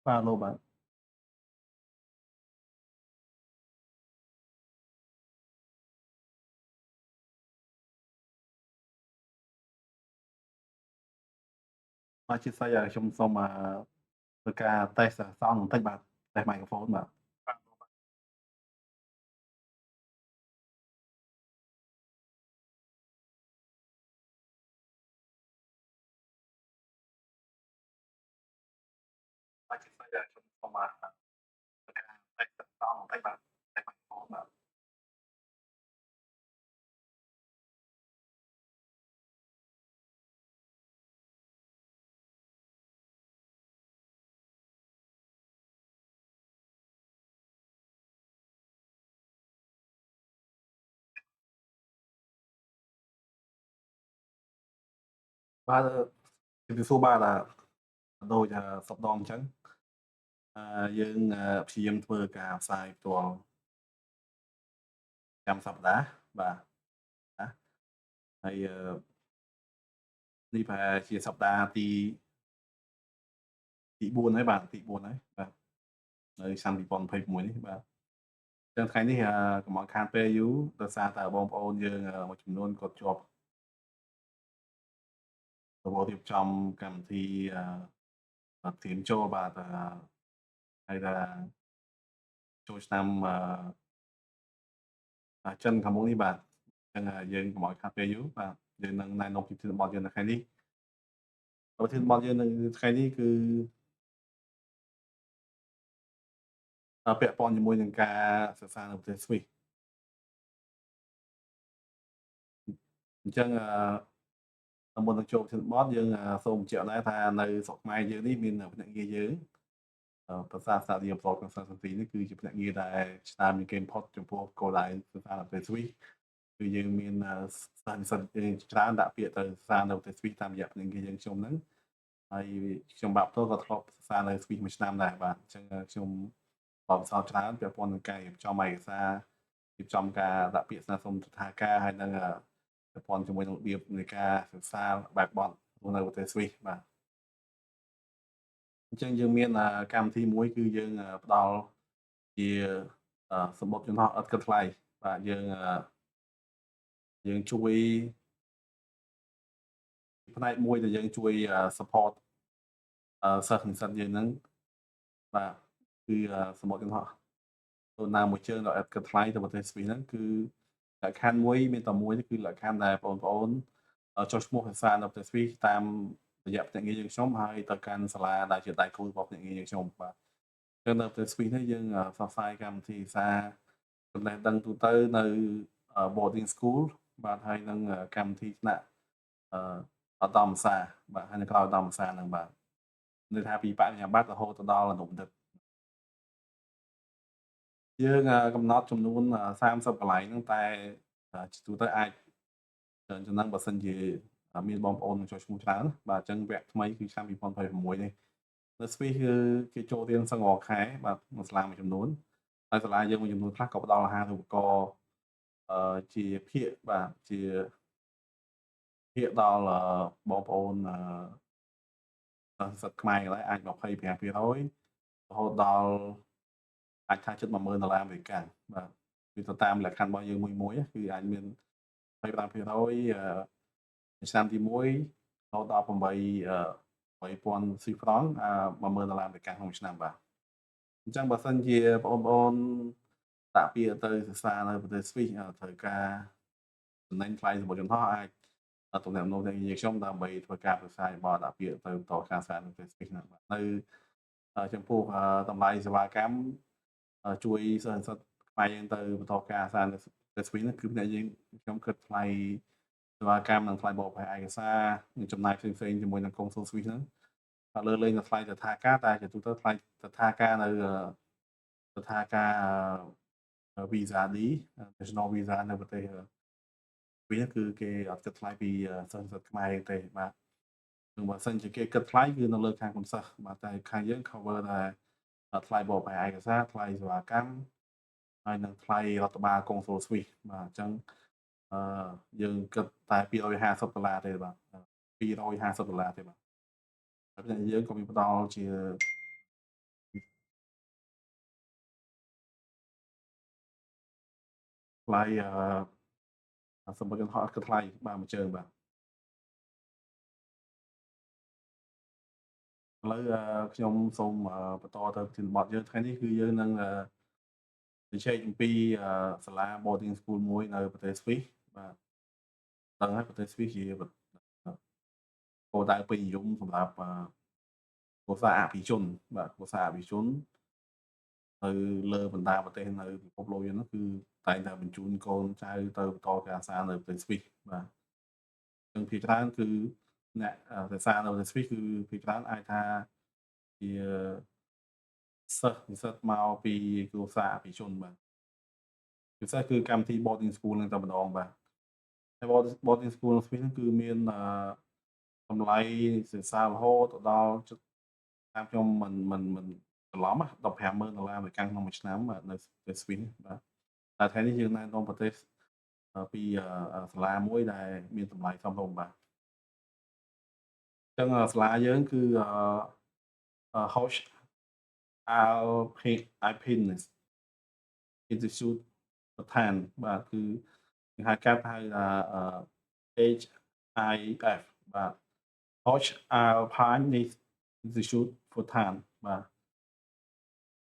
បាទលោកបាទអធិស្ឋានខ្ញុំសូមធ្វើការតេស្តសងបន្តិចបាទតេស្តមីក្រូហ្វូនបាទអធិស្ឋានខ្ញុំសូមធ្វើការតេស្តសងបន្តិចបាទតេស្តមីក្រូហ្វូនបាទបាទជំរាបសួរបាទដូចសប្តាហ៍អញ្ចឹងយើងព្យាយាមធ្វើការផ្សាយផ្ទាល់ចាំសប្តាហ៍បាទណាហើយនេះប្រហែលជាសប្តាហ៍ទី4ហើយបាទទី4ហើយបាទនៅឆ្នាំ2026នេះបាទចឹងថ្ងៃនេះកុំឲ្យខាតពេលយូរដោយសារតែបងប្អូនយើងមួយចំនួនគាត់ជាប់របបរៀបចំកម្មវិធីត្រៀមចូលបាទហៅថាចូលឆ្នាំចិនខាងមុខនេះបាទអញ្ចឹងយើងកុំឲ្យខាតពេលយូរបាទយើងនឹងណែនាំពីប្រធានបទយើងនៅថ្ងៃនេះប្រធានបទយើងនៅថ្ងៃនេះគឺពាក់ព័ន្ធជាមួយនឹងការសិក្សានៅប្រទេសស្វីសអញ្ចឹងមុននឹងចូលប្រធានបទយើងសូមបញ្ជាក់ដែរថានៅស្រុកខ្មែរយើងនេះមានភ្នាក់ងារយើងភាសាសាស្ត្រាប្រវត្តិសាស្ត្រទីនេះគឺជាភ្នាក់ងារដែលឆ្នើមជាងគេបំផុតចំពោះគោលដៅសិក្សានៅប្រទេសស្វីសគឺយើងមានសិស្សនិស្សិតយើងច្រើនដាក់ពាក្យទៅសិក្សានៅប្រទេសស្វីសតាមរយៈភ្នាក់ងារយើងខ្ញុំហ្នឹងហើយខ្ញុំបាទផ្ទាល់ក៏ធ្លាប់សិក្សានៅស្វីសមួយឆ្នាំដែរបាទអញ្ចឹងខ្ញុំបទពិសោធន៍ច្រើនពាក់ព័ន្ធនឹងការរៀបចំឯកសាររៀបចំការដាក់ពាក្យស្នើសុំទិដ្ឋាការហើយនឹងពាក់ព័ន្ធជាមួយនឹងរបៀបនៃការសិក្សាបែបបទនៅប្រទេសស្វីសបាទអញ្ចឹងយើងមានកម្មវិធីមួយគឺយើងផ្ដល់ជាសំបុត្រយន្តហោះឥតគិតថ្លៃបាទយើងជួយផ្នែកមួយដែលយើងជួយsupport សិស្សនិស្សិតយើងហ្នឹងបាទគឺសំបុត្រយន្តហោះនរណាមួយជើងដ៏ឥតគិតថ្លៃទៅប្រទេសស្វីសហ្នឹងគឺលក្ខខណ្ឌមួយមានតែមួយគឺលក្ខខណ្ឌដែលបងប្អូនចុះឈ្មោះសិក្សានៅប្រទេសស្វីសតាមរយៈភ្នាក់ងារយើងខ្ញុំហើយទៅកាន់សាលាដែលជាដៃគូរបស់ភ្នាក់ងារយើងខ្ញុំបាទចឹងនៅប្រទេសស្វីសនេះយើងផ្សព្វផ្សាយកម្មវិធីសារចំណេះដឹងទូទៅនៅ boarding school បាទហើយនឹងកម្មវិធីថ្នាក់អឧត្តមសាសបាទហើយនៅក្រៅឧត្តមសាសហ្នឹងបាទន័យថាពីបរិញ្ញាបត្ររហូតទៅដល់អនុបណ្ឌិតយើងកំណត់ចំនួន30កន្លែងហ្នឹងតែជាទូទៅអាចច្រើនជាងហ្នឹងបើសិនជាមានបងប្អូនចូលឈ្មោះច្រើនបាទអញ្ចឹងវគ្គថ្មីគឺឆ្នាំ2026នេះនៅស្វីសគឺគេចូលរៀនសឹងរាល់ខែបាទមួយសាលាមួយចំនួនហើយសាលាយើងមួយចំនួនខ្លះក៏ផ្ដល់អាហារូបករណ៍ជាភាគបាទជាភាគដល់បងប្អូនសិស្សនិស្សិតខ្មែរទាំងឡាយអាច25%រហូតដល់អាចថាជិត$10000អាមេរិកាំងបាទគឺទៅតាមលក្ខខណ្ឌរបស់យើងមួយៗគឺអាចមាន25%ឆ្នាំទី1រហូតដល់8000ស្វីសហ្វ្រង់$10000អាមេរិកាំងក្នុងមួយឆ្នាំបាទអញ្ចឹងបើសិនជាបងប្អូនដាក់ពាក្យទៅសិក្សានៅប្រទេសស្វីសត្រូវការចំណេញថ្លៃសំបុត្រយន្តហោះអាចទំនាក់ទំនងនឹងយើងខ្ញុំដើម្បីធ្វើការប្រឹក្សាយោបល់ដាក់ពាក្យទៅបន្តការសិក្សានៅប្រទេសស្វីសហ្នឹងបាទនៅចំពោះតម្លៃសេវាកម្មជួយសិស្សនិស្សិតខ្មែរយើងទៅបន្តការសិក្សានៅប្រទេសស្វីសហ្នឹងគឺភ្នាក់យើងខ្ញុំគិតថ្លៃសេវាកម្មនិងថ្លៃបរិក្ខារឯកសារនិងចំណាយផ្សេងៗជាមួយនឹងកុងស៊ុលស្វីសហ្នឹងលើសលែងតែថ្លៃទិដ្ឋាការតែជាទូទៅថ្លៃទិដ្ឋាការនៅទិដ្ឋាការវីសា D National Visa នៅប្រទេសវាគឺគេអត់គិតថ្លៃពីសិស្សនិស្សិតខ្មែរយើងទេបាទនឹងបើសិនជាគេគិតថ្លៃគឺនៅលើខាងគុនសិស្សបាទតែខាងយើង cover តែថ្លៃបរិក្ខារឯកសារថ្លៃសេវាកម្មហើយនិងថ្លៃរដ្ឋបាលកុងស៊ុលស្វីសបាទអញ្ចឹងអឺយើងគិតតែ$250ទេបាទ$250ទេបាទហើយយើងក៏មានផ្ដល់ជា ថ្លៃសំបុត្រយន្តហោះអត់គិតថ្លៃបាទមួយជើងបាទឥឡូវខ្ញុំសូមបន្តទៅប្រធានបទយើងថ្ងៃនេះគឺយើងនឹងជជែកអំពីសាលា boarding school មួយនៅប្រទេសស្វីសបាទដឹងហើយប្រទេសស្វីសជាគោលដៅពេញនិយមសម្រាប់គ្រួសារអភិជនបាទគ្រួសារអភិជននៅលើបណ្ដាប្រទេសនៅពិភពលោកយើងហ្នឹងគឺតែងតែបញ្ជូនកូនចៅទៅបន្តការសិក្សានៅប្រទេសស្វីសបាទអញ្ចឹងភាគច្រើនគឺអ្នកសិក្សានៅប្រទេសស្វីសគឺភាគច្រើនអាចថាជាសិស្សនិស្សិតមកពីគ្រួសារអភិជនបាទពិសេសគឺកម្មវិធី boarding school ហ្នឹងតែម្ដងបាទហើយ boarding school នៅស្វីសហ្នឹងគឺមានតម្លៃសិក្សារហូតទៅដល់ជិតតាមខ្ញុំមិនច្រឡំណា$15,000អាមេរិកក្នុងមួយឆ្នាំនៅប្រទេសស្វីសបាទតែថ្ងៃនេះយើងណែនាំប្រទេសពីសាលាមួយដែលមានតម្លៃសមរម្យបាទអញ្ចឹងសាលាយើងគឺHoch Alpines Institute ដ្ឋានបាទគឺគេហៅកាត់ហៅថាHIF បាទ Hoch Alpine Institute for Tan បាទ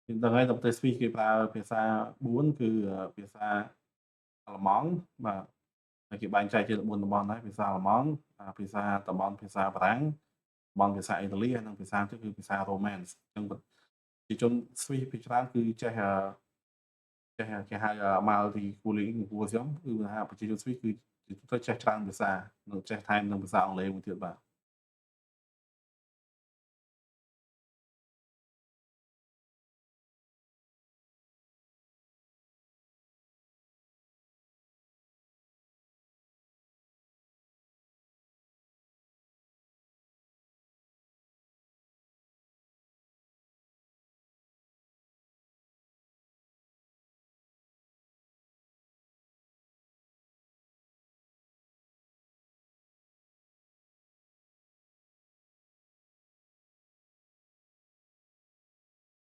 យើងដឹងហើយនៅប្រទេសស្វីសគេប្រើភាសា4គឺភាសាអាល្លឺម៉ង់បាទហើយគេបែងចែកជា4តំបន់ដែរភាសាអាល្លឺម៉ង់ភាសាតំបន់ភាសាបារាំងតំបន់ភាសាអ៊ីតាលីហើយនិងភាសាទៀតគឺភាសា Romance អញ្ចឹងប្រជាជនស្វីសភាគច្រើនគឺចេះគេហៅmultilingualism គឺថាប្រជាជនស្វីសគឺជាទូទៅចេះច្រើនភាសានិងចេះថែមនឹងភាសាអង់គ្លេសមួយទៀតបាទ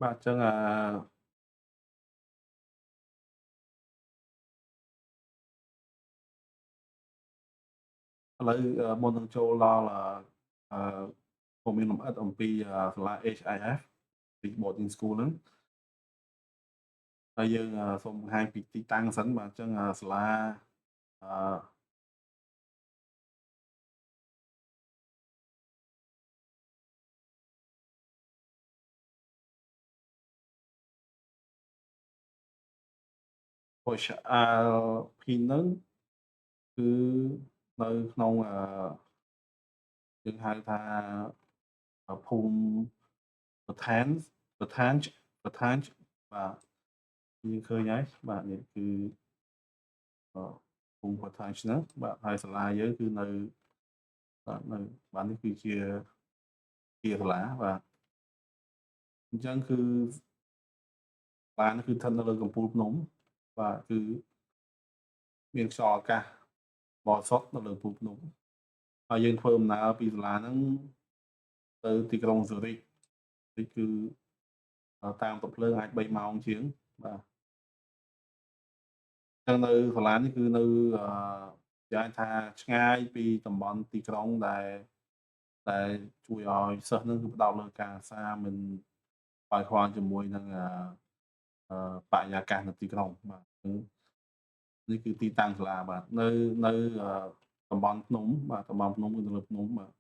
បាទអញ្ចឹងឥឡូវមុននឹងចូលដល់អឺព័ត៌មានលម្អិតអំពីសាលា HIF ពី boarding school ហ្នឹងហើយយើងសូមបង្ហាញពីទីតាំងសិនបាទអញ្ចឹងសាលាអឺ Bush Alpine គឺនៅក្នុងយើងហៅថាភូមិ Bhutan Bhutan Bhutan បាទយើងឃើញហើយបាទនេះគឺភូមិ Bhutan ហ្នឹងបាទហើយសាលាយើងគឺនៅនៅបាទនេះគឺជាសាលាបាទអញ្ចឹងគឺសាលានេះគឺស្ថិតនៅលើកំពូលភ្នំបាទគឺមានខ្យល់អាកាសបរិសុទ្ធនៅលើកំពូលភ្នំហើយយើងធ្វើដំណើរពីសាលាហ្នឹងទៅទីក្រុង Zurich គឺតាមទឹកភ្លើងអាច3ម៉ោងជាងបាទអញ្ចឹងនៅសាលានេះគឺនៅគេហៅថាឆ្ងាយពីតំបន់ទីក្រុងដែលជួយឲ្យសិស្សហ្នឹងគឺផ្ដោតលើការសិក្សាមិនខ្វល់ខ្វាយជាមួយនឹងបរិយាកាសនៅទីក្រុងបាទនេះគឺទីតាំងសាលាបាទនៅតំបន់ភ្នំបាទតំបន់ភ្នំគឺនៅលើភ្នំបាទ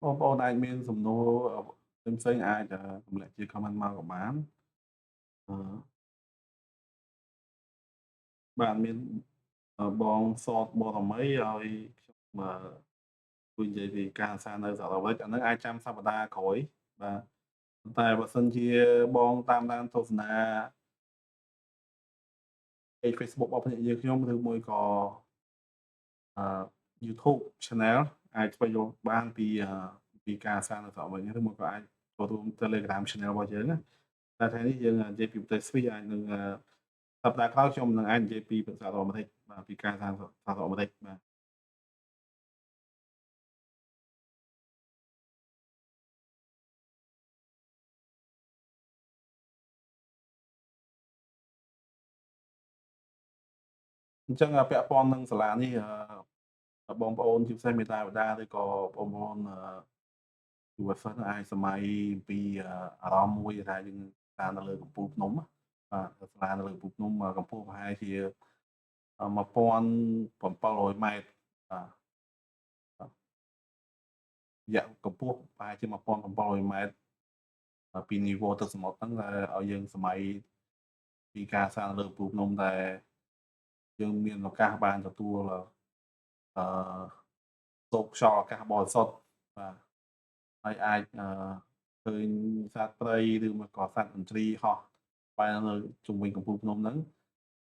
បងប្អូនអាចមានសំណួរផ្សេងៗអាចទម្លាក់ជា comment មកក៏បានអឺបាទមាន បងសតបរមីឲ្យខ្ញុំជួយនិយាយពីការសិក្សានៅសហរដ្ឋអាមេរិកអានឹងអាចចាំសប្តាហ៍ក្រោយបាទប៉ុន្តែបើសិនជាបងតាមដានទស្សនា page Facebook របស់ភ្នាក់ងារខ្ញុំឬមួយក៏អឺ YouTube Channel អាចស្វែងរកបានពីការសាងនៅសហរដ្ឋអាមេរិកឬមកក៏អាចចូលរួម Telegram Channel របស់យើងណាតែថ្ងៃនេះយើងនិយាយពីប្រទេសស្វីសអាចនឹងសប្តាហ៍ក្រោយខ្ញុំនឹងអាចនិយាយពីសហរដ្ឋអាមេរិកបាទពីការសាងសហរដ្ឋអាមេរិកបាទអញ្ចឹងពាក់ព័ន្ធនឹងសាលានេះបងប្អូនជាពិសេសមេត្តាបិតាឬក៏បងប្អូនយុវសិស្សអាចសម័យពីអារម្មណ៍មួយដែលយើងតាមនៅលើកំពូលភ្នំណាបាទសាលានៅលើកំពូលភ្នំកម្ពស់ប្រហែលជា1700ម៉ែត្របាទរយៈកម្ពស់ប្រហែលជា1700ម៉ែត្រពីនីវ៉ូទឹកសមុទ្រហ្នឹងដែលឲ្យយើងសម័យពីការសាងលើកំពូលភ្នំដែលយើងមានឱកាសបានទទួលអឺសូបខ្យល់អាកាសបរិសុទ្ធបាទហើយអាចឃើញសត្វព្រៃឬមកក៏សត្វកន្ទ្រីហោះបែរនៅជុំវិញកំពូលភ្នំហ្នឹង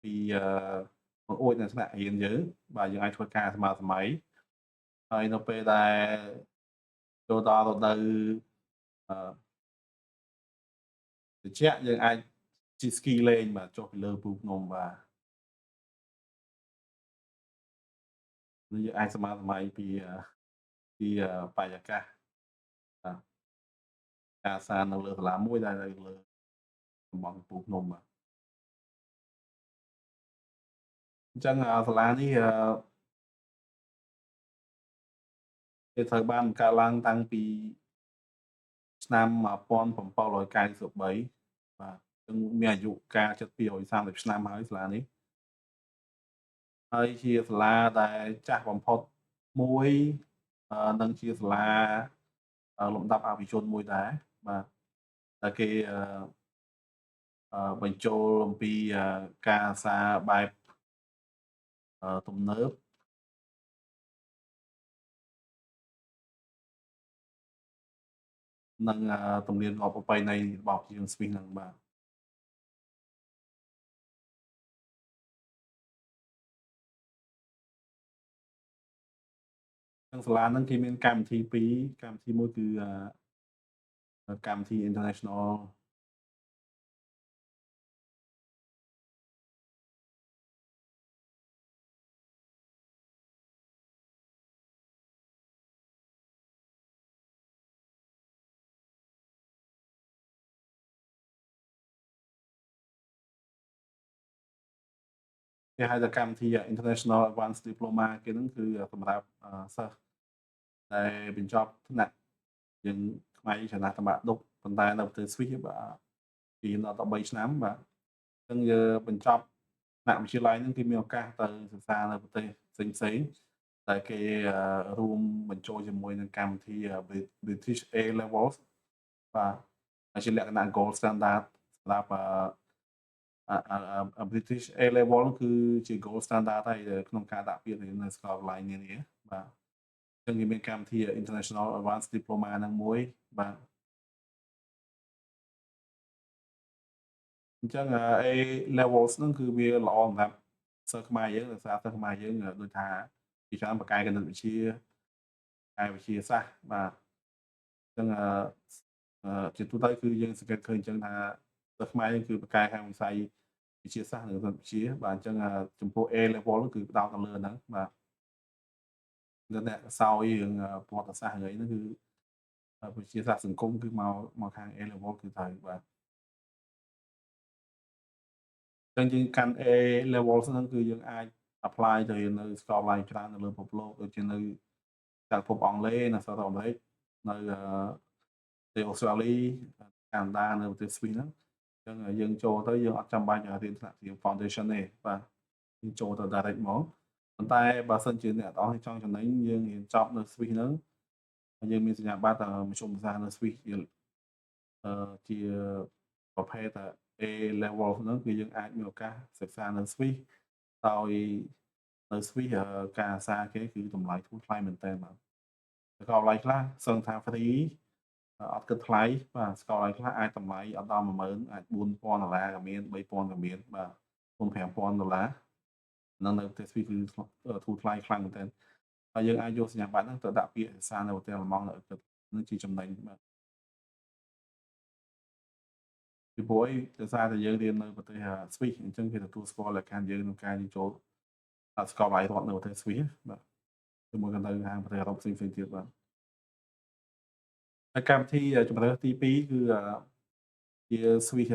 ពីបង្អួចនៅថ្នាក់រៀនយើងបាទយើងអាចធ្វើការស្មើសម័យហើយនៅពេលដែលចូលដល់រដូវអឺត្រជាក់យើងអាចជិះស្គីលេងបាទចុះពីលើកំពូលភ្នំបាទនេះយើងអាចស្មើសម័យពីបរិយាកាសបាទការសាងនៅលើសាលាមួយដែលនៅលើតំបន់កំពូលភ្នំបាទអញ្ចឹងសាលានេះវាត្រូវបានបង្កើតឡើងតាំងពីឆ្នាំ1793បាទចឹងមានអាយុកាលជិត230ឆ្នាំហើយសាលានេះហើយជាសាលាដែលចាស់បំផុតមួយនិងជាសាលាលំដាប់អភិជនមួយដែរបាទដែលគេបញ្ចូលអំពីការសាបែបទំនើបនិងទំនៀមទម្លាប់ប្រពៃណីរបស់ប្រជាជនស្វីសហ្នឹងបាទក្នុងសាលាហ្នឹងគេមានកម្មវិធីពីរកម្មវិធីមួយគឺកម្មវិធី International គេហៅថាកម្មវិធី International Advanced Diploma គេហ្នឹងគឺសម្រាប់សិស្សដែលបញ្ចប់ថ្នាក់យើងខ្មែរចំណាស់តំបាក់ឌុបប៉ុន្តែនៅប្រទេសស្វីសបាទពីដល់13ឆ្នាំបាទអញ្ចឹងយើងបញ្ចប់ថ្នាក់វិទ្យាល័យហ្នឹងគេមានឱកាសទៅសិក្សានៅប្រទេសផ្សេងៗដែលគេរួមបញ្ចូលជាមួយនឹងកម្មវិធី British A Levels បាទហើយជាលក្ខណៈ Gold Standard សម្រាប់British A Level គឺជា Gold Standard ហើយក្នុងការដាក់ពាក្យរៀននៅសាកលវិទ្យាល័យនានាបាទអញ្ចឹងគេមានកម្មវិធី International Advanced Diploma ហ្នឹងមួយបាទអញ្ចឹងA levels ហ្នឹងគឺវាល្អសម្រាប់សិស្សខ្មែរយើងដោយសារសិស្សខ្មែរយើងដូចថាជាច្រើនបកកាយគណិតវិទ្យាកាយវិទ្យាសាស្ត្របាទអញ្ចឹងជាទូទៅគឺយើងសង្កេតឃើញអញ្ចឹងថាសិស្សខ្មែរយើងគឺបកកាយខាងវិស័យវិទ្យាសាស្ត្រនិងគណិតវិទ្យាបាទអញ្ចឹងចំពោះ A level គឺផ្ដោតទៅលើហ្នឹងបាទអ្នកសោយរឿងប្រវត្តិសាស្ត្រអីហ្នឹងគឺវិទ្យាសាស្ត្រសង្គមគឺមកខាង A level គឺត្រូវបាទអញ្ចឹងយើងកាន់ A level ហ្នឹងគឺយើងអាច apply ទៅរៀននៅសាកលវិទ្យាល័យច្រើននៅលើពិភពលោកដូចជានៅចក្រភពអង់គ្លេសនៅសហរដ្ឋអាមេរិកនៅប្រទេសអូស្ត្រាលីកាណាដានៅប្រទេសស្វីសហ្នឹងអញ្ចឹងយើងចូលទៅយើងអត់ចាំបាច់រៀនថ្នាក់រៀន foundation ទេបាទយើងចូលទៅ direct ហ្មងប៉ុន្តែបើសិនជាអ្នកទាំងអស់ចង់ចំណេញយើងរៀនចប់នៅស្វីសហ្នឹងយើងមានសញ្ញាបត្រមធ្យមសាស្ត្រនៅស្វីសជាប្រភេទA level ហ្នឹងគឺយើងអាចមានឱកាសសិក្សានៅស្វីសដោយ នៅ Swiss ការអាសាគេគឺតម្លៃធូរថ្លៃមែនទែនបាទសាកលវិទ្យាល័យខ្លះសឹងថា free អត់គិតថ្លៃបាទសាកលវិទ្យាល័យខ្លះអាចតម្លៃអត់ដល់10000អាច$4000ក៏មាន$3000ក៏មានបាទ$5000ហ្នឹងនៅប្រទេស Swiss គឺធូរថ្លៃខ្លាំងមែនទែនហើយយើងអាចយកសញ្ញាបត្រហ្នឹងទៅដាក់ពាក្យសារនៅប្រទេសអាល្លឺម៉ង់នៅគិតនឹងជាចំណេញបាទពីព្រោះអីដោយសារតែយើងរៀននៅប្រទេស Swiss អញ្ចឹងគេទទួលស្គាល់លក្ខខណ្ឌយើងក្នុងការយើងចូលសាកលវិទ្យាល័យរដ្ឋនៅប្រទេស Swiss បាទជាមួយនឹងនៅខាងប្រទេសអឺរ៉ុបផ្សេងៗទៀតបាទហើយកម្មវិធីជម្រើសទី2គឺជា Swiss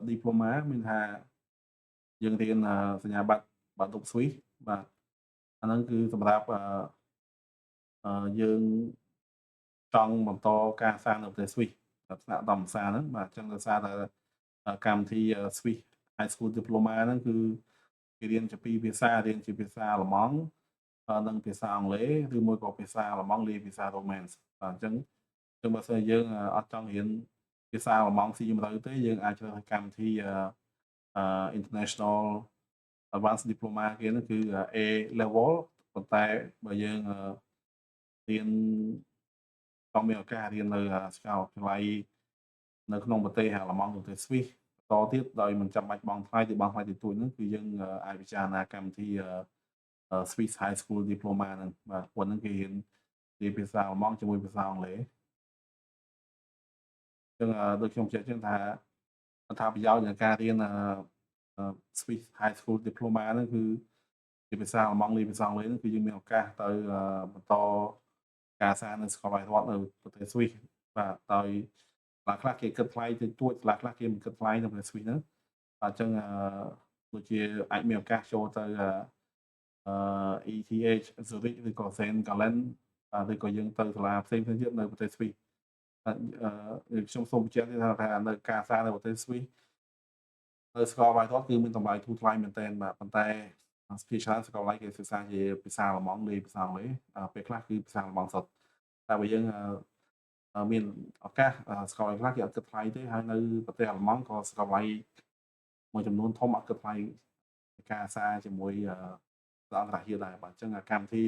Diploma មានថាយើងរៀនសញ្ញាបត្របាក់ឌុប Swiss បាទអាហ្នឹងគឺសម្រាប់យើងចង់បន្តការសាងនៅប្រទេសស្វីសថ្នាក់ឧត្តមសាហ្នឹងបាទអញ្ចឹងដោយសារតែកម្មវិធីSwiss High School Diploma ហ្នឹងគឺគេរៀនជាពីរភាសារៀនជាភាសាអាល្លឺម៉ង់និងភាសាអង់គ្លេសឬមួយក៏ភាសាអាល្លឺម៉ង់លាយភាសា Romance បាទអញ្ចឹងបើសិនជាយើងអត់ចង់រៀនភាសាអាល្លឺម៉ង់ស៊ីជម្រៅទេយើងអាចជ្រើសរើសកម្មវិធីInternational Advanced Diploma គេហ្នឹងគឺ A level ប៉ុន្តែបើយើងរៀនក៏មានឱកាសរៀននៅសាកលវិទ្យាល័យនៅក្នុងប្រទេសអាល្លឺម៉ង់ប្រទេសស្វីសបន្តទៀតដោយមិនចាំបាច់បង់ថ្លៃឬបង់ថ្លៃតិចតួចហ្នឹងគឺយើងអាចពិចារណាកម្មវិធីSwiss High School Diploma ហ្នឹងបាទព្រោះហ្នឹងគេរៀនជាភាសាអាល្លឺម៉ង់ជាមួយភាសាអង់គ្លេសអញ្ចឹងដូចខ្ញុំជឿជាក់ថាអត្ថប្រយោជន៍នៃការរៀនSwiss High School Diploma ហ្នឹងគឺជាភាសាអាល្លឺម៉ង់លាយភាសាអង់គ្លេសហ្នឹងគឺយើងមានឱកាសទៅបន្តការសិក្សានៅសាកលវិទ្យាល័យរដ្ឋនៅប្រទេសស្វីសបាទដោយសាលាខ្លះគេគិតថ្លៃតិចតួចសាលាខ្លះគេមិនគិតថ្លៃនៅប្រទេសស្វីសហ្នឹងបាទអញ្ចឹងដូចជាអាចមានឱកាសចូលទៅETH Zurich ឬក៏ St. Gallen ឬក៏យើងទៅសាលាផ្សេងៗទៀតនៅប្រទេសស្វីសខ្ញុំសូមបញ្ជាក់ថានៅការសិក្សានៅប្រទេសស្វីសនៅសាកលវិទ្យាល័យរដ្ឋគឺមានតម្លៃធូរថ្លៃមែនទែនបាទប៉ុន្តែភាគច្រើនសាកលវិទ្យាល័យគេសិក្សាជាភាសាអាល្លឺម៉ង់លាយភាសាអង់គ្លេសពេលខ្លះគឺភាសាអាល្លឺម៉ង់សុទ្ធតែបើយើងមានឱកាសសាកលវិទ្យាល័យខ្លះគេអត់គិតថ្លៃទេហើយនៅប្រទេសអាល្លឺម៉ង់ក៏សាកលវិទ្យាល័យមួយចំនួនធំអត់គិតថ្លៃការសិក្សាជាមួយសាកលវិទ្យាល័យអន្តរជាតិដែរបាទអញ្ចឹងកម្មវិធី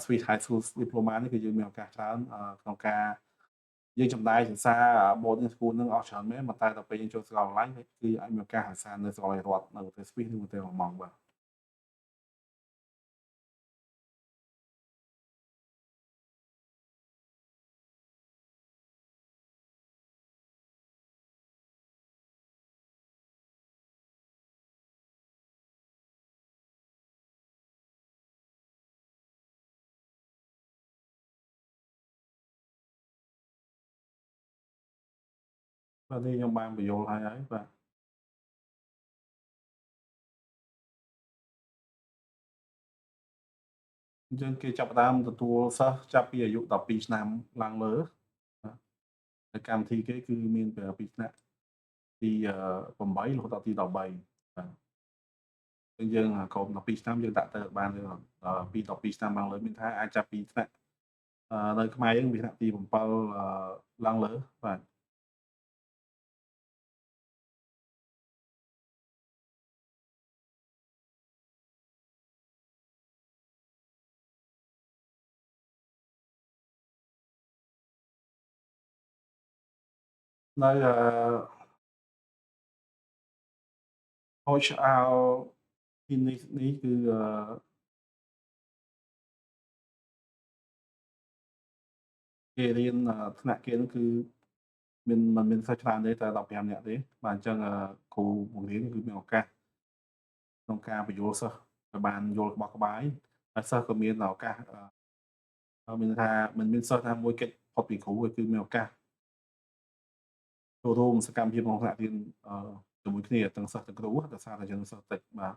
Swiss High School Diploma នេះគឺយើងមានឱកាសច្រើនក្នុងការយើងចំណាយសិក្សា boarding school នឹងអស់ច្រើនមែនប៉ុន្តែដល់ពេលយើងចូលសាកលវិទ្យាល័យគឺអាចមានឱកាសសិក្សានៅសាកលវិទ្យាល័យរដ្ឋនៅប្រទេសស្វីសឬប្រទេសអាល្លឺម៉ង់បាទបាទនេះខ្ញុំបានបញ្យល់ហើយបាទអញ្ចឹងគេចាប់ផ្ដើមទទួលសិស្សចាប់ពីអាយុ12ឆ្នាំឡើងលើបាទហើយកម្មវិធីគេគឺមានពីថ្នាក់ទី8រហូតដល់ទី13បាទអញ្ចឹងយើងក្រោម12ឆ្នាំយើងដាក់ទៅបានពី12ឆ្នាំឡើងលើមានថាអាចចាប់ពីថ្នាក់នៅខ្មែរយើងពីថ្នាក់ទី7ឡើងលើបាទនៅហូចអោទីនេះគឺគេរៀនថ្នាក់គេហ្នឹងគឺមិនមានសិស្សច្រើនទេតែ15នាក់ទេបាទអញ្ចឹងគ្រូបង្រៀនគឺមានឱកាសក្នុងការបញ្យល់សិស្សឲ្យបានយល់ក្បោះក្បាយហើយសិស្សក៏មានឱកាសមានថាមិនមានសិស្សណាមួយគេចផុតពីគ្រូទេគឺមានឱកាសចូលរួមសកម្មភាពក្នុងថ្នាក់រៀនជាមួយគ្នាទាំងសិស្សទាំងគ្រូដោយសារតែយើងសិស្សតិចបាទ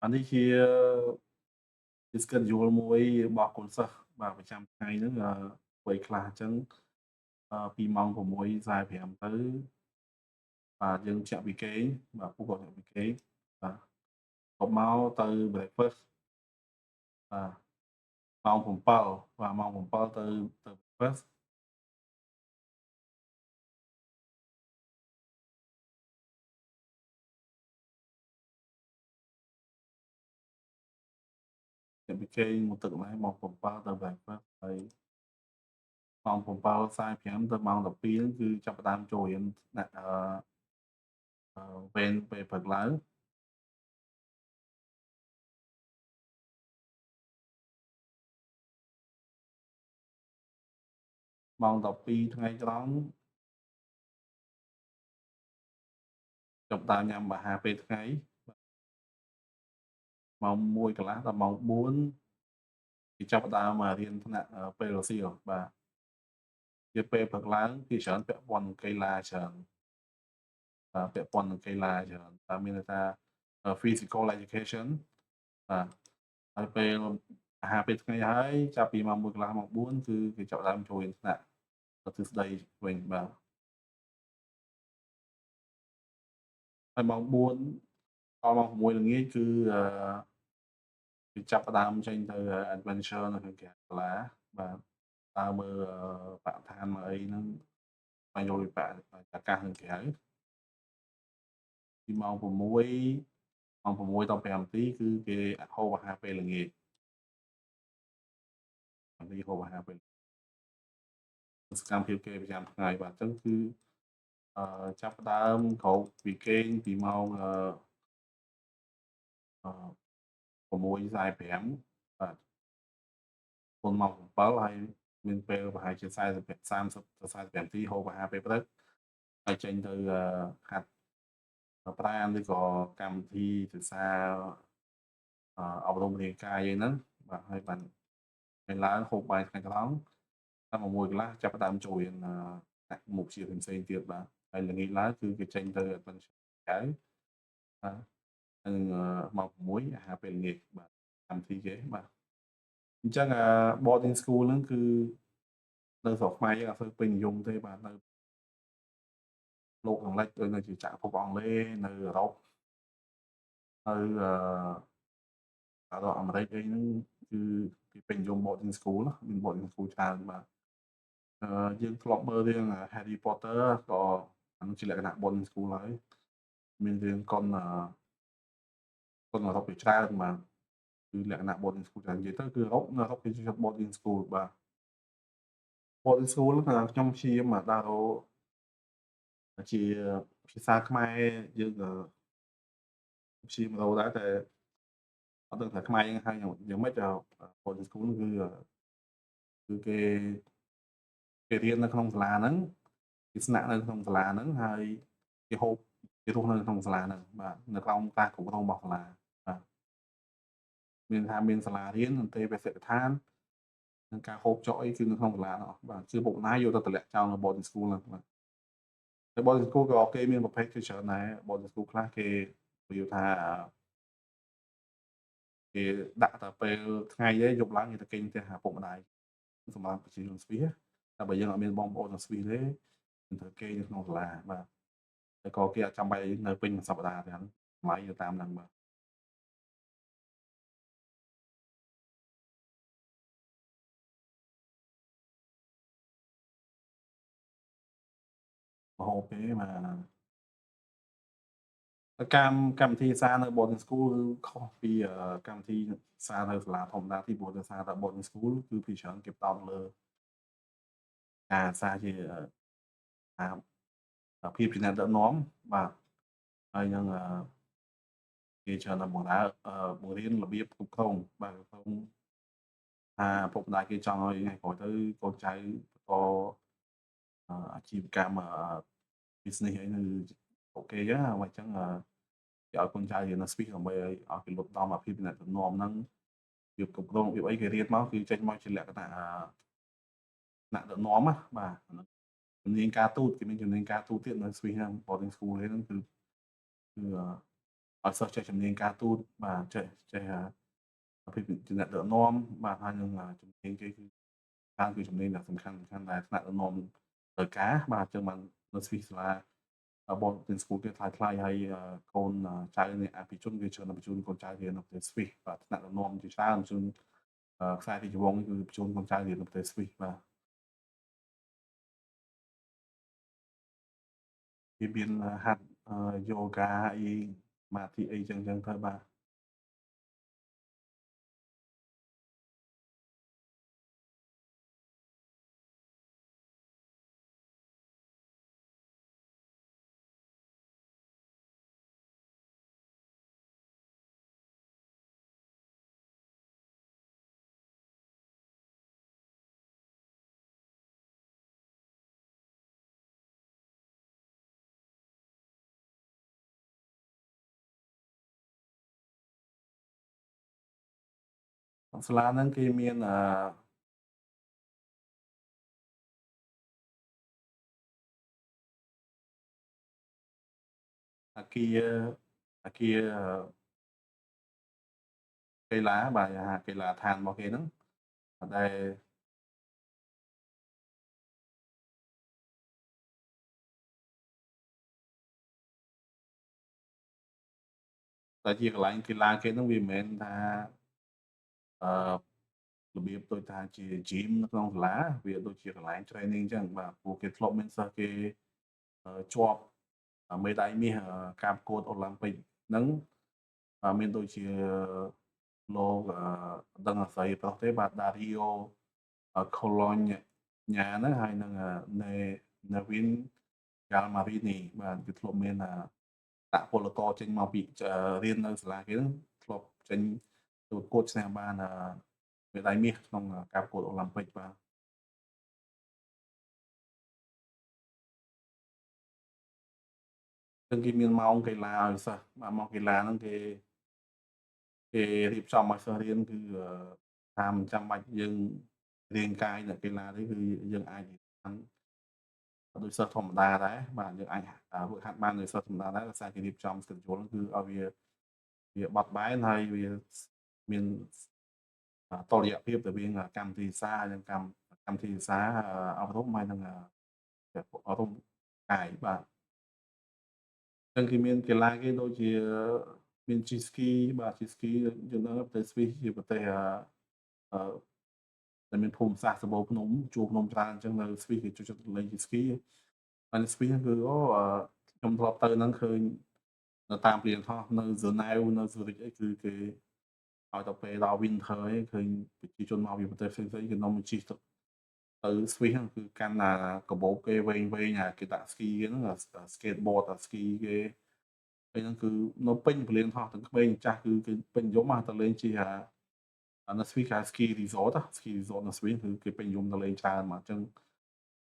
អានេះជា schedule មួយរបស់កូនសិស្សបាទប្រចាំថ្ងៃហ្នឹងអ្វីខ្លះអញ្ចឹងពីម៉ោង6:45ទៅបាទយើងចាក់ពីគេងបាទពួកគាត់ចាក់ពីគេងបាទគាត់មកទៅ breakfast បាទម៉ោង7បាទម៉ោង7ទៅ breakfast អ្នកពីគេងមកទឹកម្ល៉េះម៉ោង7ទៅ breakfast ហើយម៉ោង7:45ទៅម៉ោង12ហ្នឹងគឺចាប់ផ្ដើមចូលរៀនថ្នាក់វេនពេលព្រឹកឡើងម៉ោង12ថ្ងៃត្រង់ចាប់ផ្ដើមញ៉ាំអាហារពេលថ្ងៃម៉ោង1កន្លះដល់ម៉ោង4គេចាប់ផ្ដើមរៀនថ្នាក់ពេលរសៀលបាទជាពេលព្រឹកឡើងគេច្រើនពាក់ព័ន្ធនឹងកីឡាច្រើនពាក់ព័ន្ធនឹងកីឡាច្រើនមានន័យថា physical education បាទហើយពេលអាហារពេលថ្ងៃហើយចាប់ពីម៉ោង1កន្លះម៉ោង4គឺគេចាប់ផ្ដើមចូលរៀនថ្នាក់ទ្រឹស្ដីវិញបាទហើយម៉ោង4ដល់ម៉ោង6ល្ងាចគឺគេចាប់ផ្ដើមចេញទៅ adventure នៅខាងក្រៅសាលាបាទដើរមើលបរិស្ថានមើលអីហ្នឹងស្វែងយល់ពីបរិយាកាសខាងក្រៅពីម៉ោង6ដល់5នាទីគឺគេហូបអាហារពេលល្ងាចហូបអាហារពេលសកម្មភាពគេប្រចាំថ្ងៃបាទអញ្ចឹងគឺចាប់ផ្ដើមក្រោកពីគេងពីម៉ោង6:45បាទមុនម៉ោង7ហើយមានពេលប្រហែលជា30ទៅ45នាទីហូបអាហារពេលព្រឹកហើយចេញទៅហាត់ប្រាណឬក៏កម្មវិធីសិក្សាអប់រំរាងកាយអីហ្នឹងបាទហើយបានពេលឡើងហូបបាយថ្ងៃត្រង់ដល់6កន្លះចាប់ផ្ដើមចូលរៀនមុខវិជ្ជាផ្សេងៗទៀតបាទហើយល្ងាចឡើងគឺគេចេញទៅ adventure ក្រៅបាទនឹងម៉ោង6អាហារពេលល្ងាចបាទកម្មវិធីគេបាទអញ្ចឹងboarding school ហ្នឹងគឺនៅស្រុកខ្មែរយើងអត់សូវពេញនិយមទេបាទនៅលោកខាងលិចដូចនៅជាចក្រភពអង់គ្លេសនៅអឺរ៉ុបនៅសហរដ្ឋអាមេរិកអីហ្នឹងគឺគេពេញនិយម boarding school មាន boarding school ច្រើនបាទយើងធ្លាប់មើលរឿង Harry Potter ក៏អានោះជាលក្ខណៈ boarding school ហើយមានរឿងកុនអឺរ៉ុបជាច្រើនបាទគឺលក្ខណៈ boarding school ច្រើននិយាយទៅគឺនៅអឺរ៉ុបគេចូលចិត្ត boarding school បាទ boarding school ខ្ញុំព្យាយាមដើររកជាភាសាខ្មែរយើងព្យាយាមរកដែរតែអត់ដឹងថាខ្មែរយើងហៅយ៉ាងម៉េចboarding school គឺគេរៀននៅក្នុងសាលាហ្នឹងគេស្នាក់នៅក្នុងសាលាហ្នឹងហើយគេហូបគេរស់នៅក្នុងសាលាហ្នឹងបាទនៅក្រោមការគ្រប់គ្រងរបស់សាលាបាទមានសាលារៀនអន្តេវាសិកដ្ឋាននិងការហូបចុកអីគឺនៅក្នុងសាលាហ្នឹងអស់បាទគឺពុកម្ដាយយកទៅតម្លាក់ចោលនៅ boarding school ហ្នឹងបាទហើយ boarding school ក៏គេមានប្រភេទជាច្រើនដែរ boarding school ខ្លះគេនិយាយថាគេដាក់តែពេលថ្ងៃទេយប់ឡើងគេទៅគេងផ្ទះឪពុកម្ដាយសម្រាប់ប្រជាជនស្វីសតែបើយើងអត់មានបងប្អូននៅស្វីសទេយើងត្រូវគេងនៅក្នុងសាលាបាទហើយក៏គេអត់ចាំបាច់នៅពេញមួយសប្តាហ៍ទាំងថ្លៃទៅតាមហ្នឹងបាទម្ហូបទេបាទកម្មវិធីសិក្សានៅ boarding school គឺខុសពីកម្មវិធីសិក្សានៅសាលាធម្មតាទីព្រោះដោយសារតែ boarding school គឺភាគច្រើនគេផ្ដោតលើការសិក្សាជាភាពជាអ្នកដឹកនាំបាទហើយនឹងគេច្រើនតែបង្រៀនរបៀបគ្រប់គ្រងបាទគ្រប់គ្រងថាឪពុកម្ដាយគេចង់ឲ្យថ្ងៃក្រោយទៅកូនចៅបន្តអាជីវកម្មbusiness អីនៅអូខេចឹងអ្វីចឹងគេឲ្យកូនចៅរៀននៅស្វីសដើម្បីឲ្យគេលុបដំអាភាពជាអ្នកដឹកនាំហ្នឹងរបៀបគ្រប់គ្រងរបៀបអីគេរៀនមកគឺចេញមកជាលក្ខណៈថ្នាក់ដឹកនាំណាបាទជំនាញការទូតគេមានជំនាញការទូតទៀតនៅស្វីសហ្នឹង boarding school ហ្នឹងគឺឲ្យសិស្សចេះជំនាញការទូតបាទចេះភាពជាអ្នកដឹកនាំបាទហើយនឹងជំនាញគេគឺគឺជំនាញដែលសំខាន់ដែលថ្នាក់ដឹកនាំត្រូវការបាទអញ្ចឹងបាននៅស្វីសសាលាboarding school គេថ្លៃហើយកូនចៅនៃអភិជនគេច្រើនបញ្ជូនកូនចៅរៀននៅប្រទេសស្វីសបាទថ្នាក់ដឹកនាំជាច្រើនបញ្ជូនខ្សែរាជវង្សគឺបញ្ជូនកូនចៅរៀននៅប្រទេសស្វីសបាទគេមានហាត់យូហ្គាអីសមាធិអីចឹងទៅបាទ សាលាហ្នឹងគេមានអគារអគារកីឡាបាទហៅកីឡាដ្ឋានរបស់គេហ្នឹងដែលតែជាកន្លែងកីឡាគេហ្នឹងវាមិនមែនថាអឺរបៀបដូចថាជា gym នៅក្នុងសាលាវាដូចជាកន្លែង training អញ្ចឹងបាទព្រោះគេធ្លាប់មានសិស្សគេជាប់មេដាយមាសការប្រកួតអូឡ িম্প ិកហ្នឹងមានដូចជាលោកដឹងអាស័យប្រុសទេបាទ Dario Colonia ហ្នឹងហើយនឹងNevin Galmarini បាទគឺធ្លាប់មានដាក់ពលករចេញមកពីរៀននៅសាលាគេហ្នឹងធ្លាប់ចេញទៅប្រកួតឈ្នះបានមេដាយមាសក្នុងការប្រកួតអូឡ িম্প ិកបាទចឹងគេមានម៉ោងកីឡាឲ្យសិស្សបាទម៉ោងកីឡាហ្នឹងគេរៀបចំឲ្យសិស្សរៀនគឺថាមិនចាំបាច់យើងរាងកាយអ្នកកីឡាទេគឺយើងអាចបានដូចសិស្សធម្មតាដែរបាទយើងអាចហ្វឹកហាត់បានដូចសិស្សធម្មតាដែរដោយសារគេរៀបចំ schedule ហ្នឹងគឺឲ្យវាបត់បែនហើយវាមានតុល្យភាពរវាងកម្មវិធីសាស្ត្រនិងកម្មវិធីសាស្ត្រអប់រំហើយនឹងអប់រំកាយបាទចឹងគេមានកីឡាគេដូចជាមាន Jet ski បាទ Jet ski យើងដឹងប្រទេសស្វីសជាប្រទេសអឺដែលមានភូមិសាស្ត្រសម្បូរភ្នំជួរភ្នំច្រើនអញ្ចឹងនៅស្វីសគេចូលចិត្តលេង Jet ski ហើយនៅស្វីសហ្នឹងគឺខ្ញុំធ្លាប់ទៅហ្នឹងឃើញនៅតាមព្រលានហោះនៅ Genève នៅ Zurich អីគឺគេឲ្យទៅពេលដល់ winter អីឃើញប្រជាជនមកពីប្រទេសផ្សេងៗគេនាំមកជិះទៅស្វីសហ្នឹងគឺកាន់កាបូបគេវែងគេដាក់ ski គេហ្នឹងskateboard ski គេហើយហ្នឹងគឺនៅពេញព្រលានហោះទាំងក្មេងចាស់គឺគេពេញនិយមទៅលេងជិះនៅស្វីសគេហៅ ski resort នៅស្វីសគឺគេពេញនិយមទៅលេងច្រើនមកអញ្ចឹង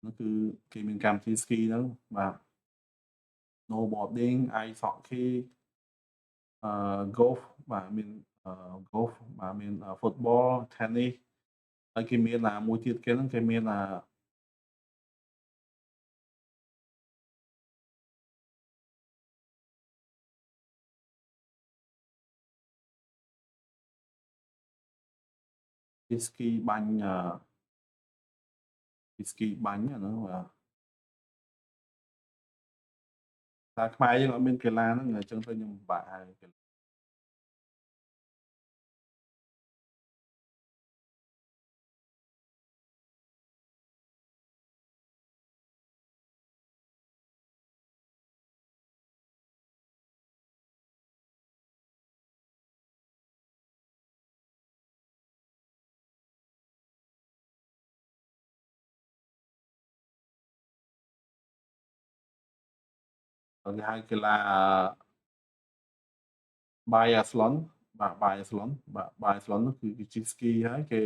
ហ្នឹងគឺគេមានកម្មវិធី ski ហ្នឹងបាទ snowboarding ice hockey golf បាទមានgolf បាទមាន football tennis ហើយគេមានមួយទៀតគេហ្នឹងគេមានski បាញ់ski បាញ់ហ្នឹងបាទតែខ្មែរយើងអត់មានកីឡាហ្នឹងអញ្ចឹងទៅខ្ញុំពិបាកហៅគេគេហៅកីឡា biathlon បាទ biathlon បាទ biathlon នោះគឺជិះ ski ហើយគេ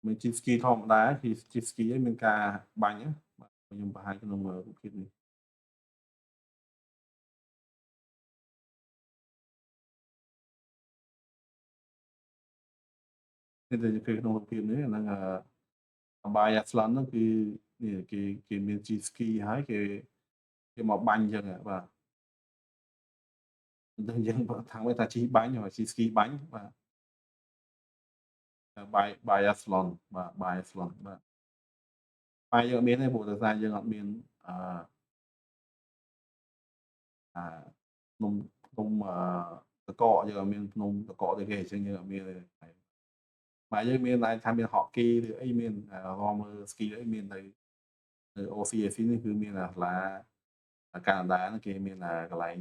មិនជិះ ski ធម្មតាគឺជិះ ski ហើយមានការបាញ់បាទខ្ញុំបង្ហាញក្នុងរូបភាពនេះនេះដែលឃើញក្នុងរូបភាពនេះហ្នឹងbiathlon ហ្នឹងគឺនេះគេមានជិះ ski ហើយគេមកបាញ់អញ្ចឹងបាទដឹងយើងថាមិនថាជិះបាញ់ជិះ ski បាញ់បាទbiathlon បាទ biathlon បាទខ្មែរយើងអត់មានទេព្រោះដោយសារយើងអត់មានអឺអាភ្នំទឹកកកយើងអត់មានភ្នំទឹកកកដូចគេអញ្ចឹងយើងអត់មានទេខ្មែរយើងមានតែថាមានហុកគីឬអីមានរាំមើល ski អីមាននៅ OCAC នេះគឺមានសាលាកាណាដាហ្នឹងគេមានកន្លែង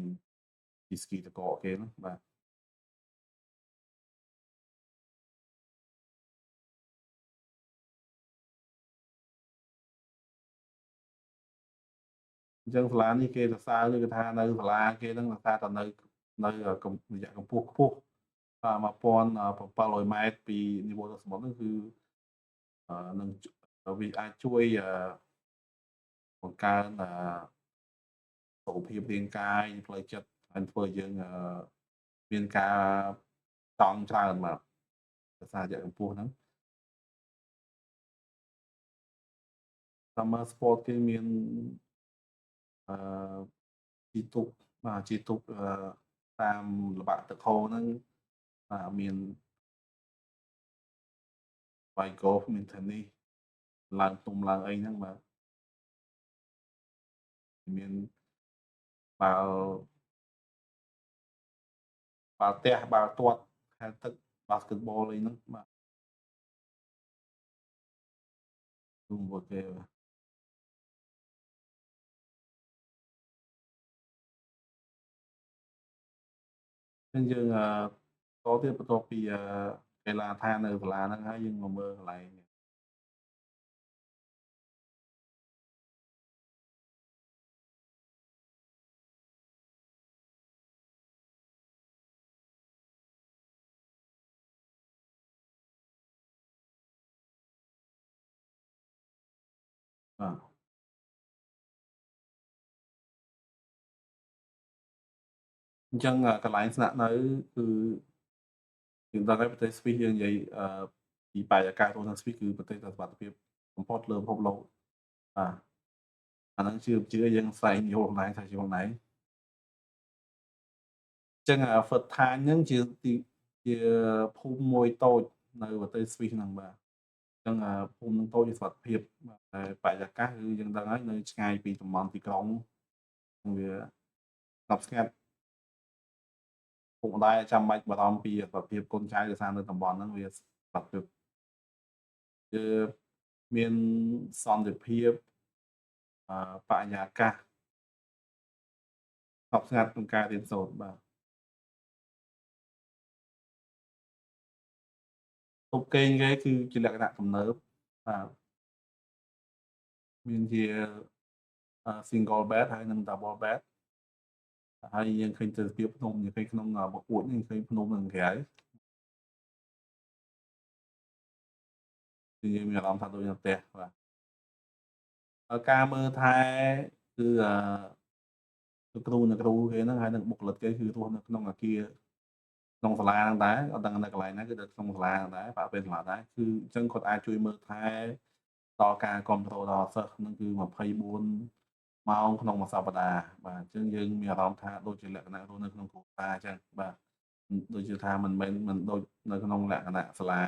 ជិះ ski ទឹកកកគេហ្នឹងបាទអញ្ចឹងសាលានេះគេសរសើរឬគេថានៅសាលាគេហ្នឹងថាតែនៅរយៈកម្ពស់ខ្ពស់1700ម៉ែត្រពីនីវ៉ូទឹកសមុទ្រហ្នឹងគឺនឹងវាអាចជួយបង្កើនសុខភាពរាងកាយផ្លូវចិត្តហើយធ្វើឲ្យយើង មានការតង់ច្រើនបាទដោយសាររយៈកម្ពស់ហ្នឹង Summer Sport គេមានអឺជីទូកបាទជីទូកតាមល្បាក់ទឹកហូរហ្នឹងបាទមានវាយ golf មាន tennis ឡើងភ្នំឡើងអីហ្នឹងបាទមានបាល់បាល់ទះបាល់ទាត់ហែលទឹក basketball អីហ្នឹងបាទរួមពួកគេបាទអញ្ចឹងយើងតទៀតបន្ទាប់ពីកីឡាដ្ឋាននៅសាលាហ្នឹងហើយយើងមកមើលកន្លែងបាទអញ្ចឹងកន្លែងស្នាក់នៅគឺយើងដឹងហើយប្រទេសស្វីសយើងនិយាយពីបរិយាកាសរស់នៅស្វីសគឺប្រទេសដែលសុវត្ថិភាពបំផុតលើពិភពលោកបាទអាហ្នឹងជឿយើងស្វែងយល់ខ្លួនឯងថាជាខ្លួនឯងអញ្ចឹងPhật Than ហ្នឹងជាភូមិមួយតូចនៅប្រទេសស្វីសហ្នឹងបាទអញ្ចឹងភូមិហ្នឹងតូចជាសុវត្ថិភាពបាទតែបរិយាកាសគឺយើងដឹងហើយនៅឆ្ងាយពីតំបន់ទីក្រុងវាស្ងប់ស្ងាត់ពុកម្ដាយចាំបាច់បារម្ភពីសុខភាពកូនចៅដោយសារនៅតំបន់ហ្នឹងវាសុខភាពគឺមានសន្តិភាពបរិយាកាសស្ងប់ស្ងាត់ក្នុងការរៀនសូត្របាទតុបគេងគេគឺជាលក្ខណៈទំនើបបាទមានជា single bed ហើយនិង double bed ហើយយើងឃើញទិដ្ឋភាពភ្នំយើងឃើញក្នុងបង្អួចនេះឃើញភ្នំនៅខាងក្រៅគឺយើងមានអារម្មណ៍ថាដូចនៅផ្ទះបាទការមើលថែគឺលោកគ្រូគេហ្នឹងហើយនិងបុគ្គលិកគេគឺរស់នៅក្នុងអគារក្នុងសាលាហ្នឹងដែរអត់ដឹងនៅកន្លែងណាគឺនៅក្នុងសាលាហ្នឹងដែរប៉ាក់ពេលសាលាដែរគឺអញ្ចឹងគាត់អាចជួយមើលថែដល់ការគ្រប់គ្រងដល់សិស្សហ្នឹងគឺ24ម៉ោងក្នុងមួយសប្តាហ៍បាទអញ្ចឹងយើងមានអារម្មណ៍ថាដូចជាលក្ខណៈរស់នៅក្នុងគ្រួសារអញ្ចឹងបាទដូចជាថាមិនមែនមិនដូចនៅក្នុងលក្ខណៈសាលា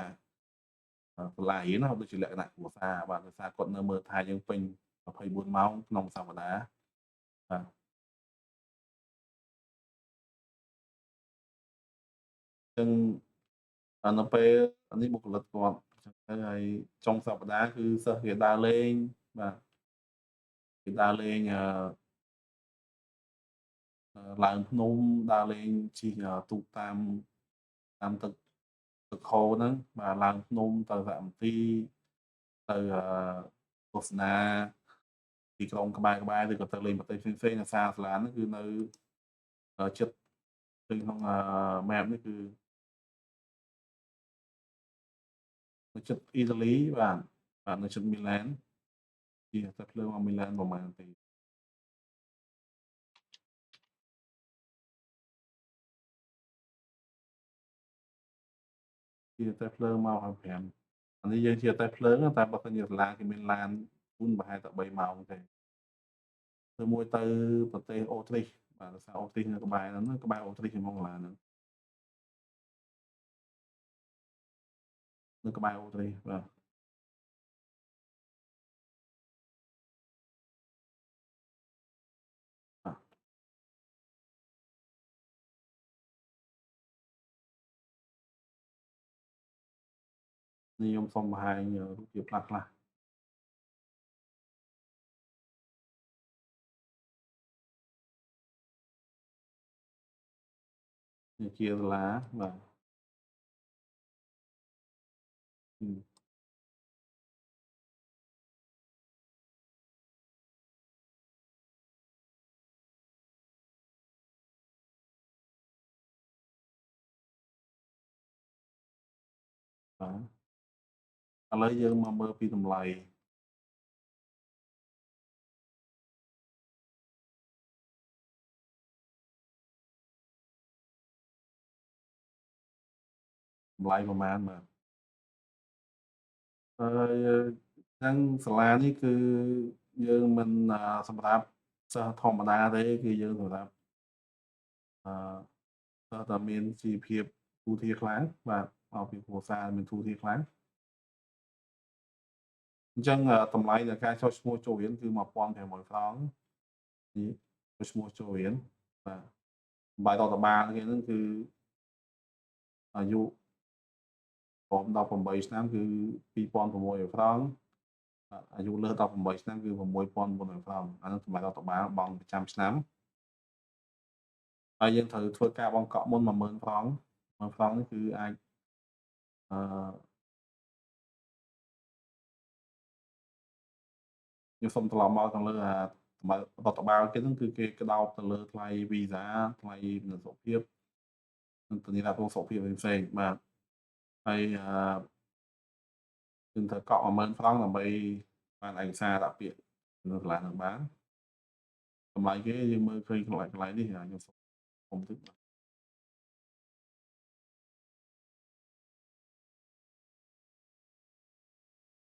រៀនណាដូចជាលក្ខណៈគ្រួសារបាទដោយសារគាត់នៅមើលថែយើងពេញ24ម៉ោងក្នុងសប្តាហ៍បាទអញ្ចឹងនៅពេលនេះបុគ្គលិកគាត់អញ្ចឹងទៅហើយចុងសប្តាហ៍គឺសិស្សគេដើរលេងបាទគេដើរលេងឡើងភ្នំដើរលេងជិះទូកតាមទឹកហូរហ្នឹងបាទឡើងភ្នំទៅសាក់មន្ទីរទៅទស្សនាទីក្រុងក្បែរឬក៏ទៅលេងប្រទេសផ្សេងៗដោយសារសាលាហ្នឹងគឺនៅជិតឃើញក្នុងmap នេះគឺនៅជិតអ៊ីតាលីបាទនៅជិតមីឡានជិះទឹកភ្លើងមកមីឡានប្រហែលនាទីជិះតែភ្លើងមក25អានេះយើងជិះតែភ្លើងតែបើសិនជាសាលាគេមានឡានជូនប្រហែលតែ3ម៉ោងទេឬមួយទៅប្រទេសអូទ្រីសបាទដោយសារអូទ្រីសនៅក្បែរហ្នឹងក្បែរអូទ្រីសហ្មងសាលាហ្នឹងនៅក្បែរអូទ្រីសបាទបាទនេះខ្ញុំសូមបង្ហាញរូបភាពខ្លះៗនេះជាសាលាបាទបាទឥឡូវយើងមកមើលពីតម្លៃ តម្លៃប្រមាណបាទហើយហ្នឹងសាលានេះគឺយើងមិនសម្រាប់សិស្សធម្មតាទេគឺយើងសម្រាប់អឺសិស្សដែលមានជីវភាពទូធាខ្លាំងបាទមកពីគ្រួសារមានទូធាខ្លាំងអញ្ចឹងតម្លៃនៃការចុះឈ្មោះចូលរៀនគឺ 1,500 ហ្វ្រង់ទីចុះឈ្មោះចូលរៀនបាទបាយរដ្ឋបាលគេហ្នឹងគឺអាយុក្រោម18ឆ្នាំគឺ 2,600 ហ្វ្រង់អាយុលើស18ឆ្នាំគឺ 6,400 ហ្វ្រង់អានោះសម្រាប់រដ្ឋបាលបង់ប្រចាំឆ្នាំហើយយើងត្រូវធ្វើការបង់កក់មុន 10,000 ហ្វ្រង់1,000 ហ្វ្រង់នេះគឺអាចអឺខ្ញុំសូមត្រឡប់មកខាងលើសម្រាប់រដ្ឋបាលគេហ្នឹងគឺគេក្តោបទៅលើថ្លៃវីសាថ្លៃសុខភាពនិងធានារ៉ាប់រងសុខភាពផ្សេងៗបាទហើយយើងត្រូវកក់ 10,000 ហ្វ្រង់ដើម្បីបានឯកសារដាក់ពាក្យនៅសាលានឹងបានតម្លៃគេយើងមើលឃើញកន្លែងនេះខ្ញុំសុំតិចបាទ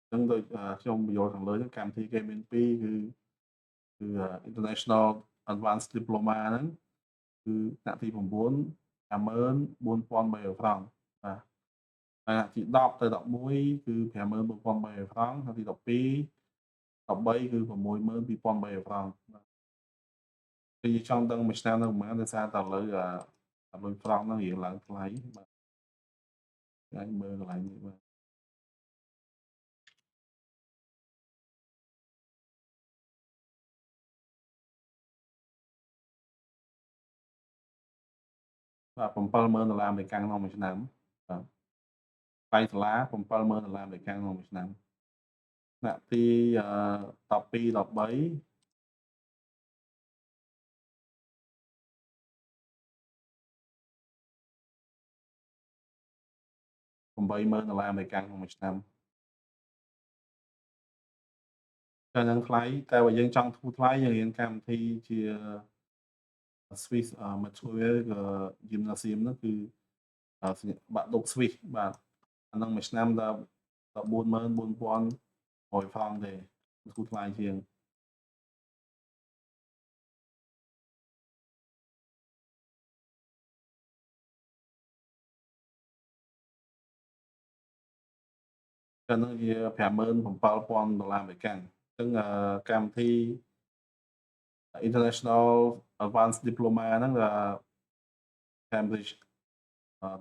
អញ្ចឹងដូចខ្ញុំបញ្យល់ខាងលើហ្នឹងកម្មវិធីគេមាន2គឺ International Advanced Diploma ហ្នឹងគឺថ្នាក់ទី9 54,300 ហ្វ្រង់បាទហើយថ្នាក់ទី10ទៅ11គឺ 54,300 ហ្វ្រង់ថ្នាក់ទី12 13គឺ 62,300 ហ្វ្រង់បាទគឺយើងចង់ដឹងមួយឆ្នាំនឹងប៉ុន្មានដោយសារតែឥឡូវលុយហ្វ្រង់ហ្នឹងរៀងឡើងថ្លៃបាទអាចមើលកន្លែងនេះបាទបាទ$70,000អាមេរិកក្នុងមួយឆ្នាំបាទថ្លៃសាលា$70,000អាមេរិកក្នុងមួយឆ្នាំថ្នាក់ទី12 13 $80,000អាមេរិកក្នុងមួយឆ្នាំតែនឹងថ្លៃតែបើយើងចង់ធូរថ្លៃយើងរៀនកម្មវិធីជា Swiss Material Gymnasium ហ្នឹងគឺបាក់ឌុក Swiss បាទអាហ្នឹងមួយឆ្នាំដល់14,400 ហ្វ្រង់ទេធូរថ្លៃជាងតែហ្នឹងវា$57,000អាមេរិកអញ្ចឹងកម្មវិធី International Advanced Diploma ហ្នឹងCambridge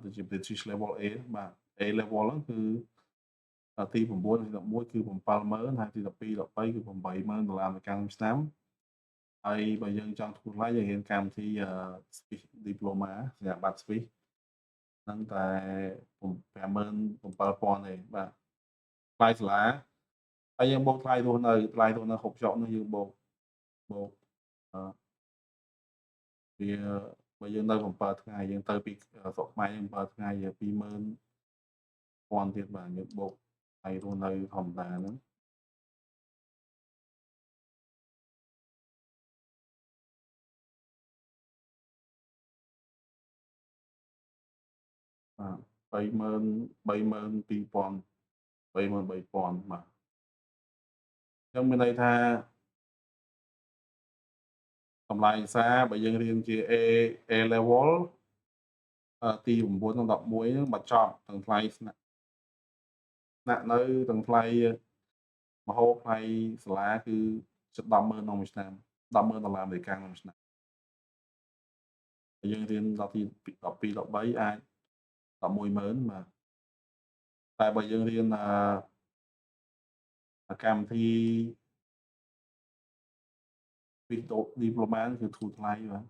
ដូចជា British Level A បាទ A Level ហ្នឹងគឺទី9ទី11គឺ$70,000ហើយទី12 13គឺ$80,000អាមេរិកមួយឆ្នាំហើយបើយើងចង់ធូរថ្លៃយើងរៀនកម្មវិធីSwiss Diploma សញ្ញាបត្រ Swiss ហ្នឹងតែ57,000ទេបាទថ្លៃសាលាហើយយើងបូកថ្លៃរស់នៅហូបចុកនោះយើងបូកអឺវាបើយើងនៅ7ថ្ងៃយើងទៅពីស្រុកខ្មែរយើង7ថ្ងៃវា20,000ទៀតបាទយើងបូកថ្លៃរស់នៅធម្មតាហ្នឹងបាទ32,000បាទអញ្ចឹងមានន័យថាតម្លៃសារបើយើងរៀនជា A level ទី9និង11ហ្នឹងបាត់ចប់ទាំងថ្លៃស្នាក់នៅទាំងថ្លៃម្ហូបថ្លៃសាលាគឺជិត10,000ក្នុងមួយឆ្នាំ$10,000អាមេរិកក្នុងមួយឆ្នាំយើងរៀនដល់ទី12 13អាច11,000បាទតែបើយើងរៀនកម្មវិធី Diploma គឺធូរថ្លៃបាទ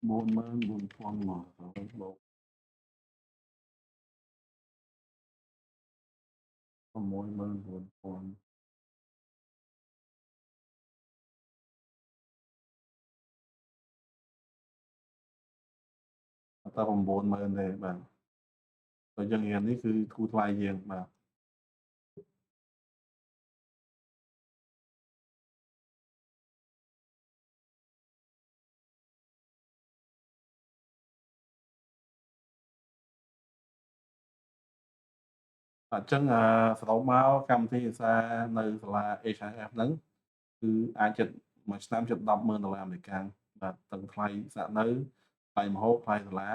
44,000មកបូក69,000តែ9,000ទេបាទបើយើងរៀននេះគឺធូរថ្លៃជាងបាទ អញ្ចឹងសរុបមកកម្មវិធីភាសានៅសាលា HIF ហ្នឹងគឺអាចជិតមួយឆ្នាំជិត$10,000 បាទទាំងថ្លៃស្នាក់នៅថ្លៃម្ហូបថ្លៃសាលា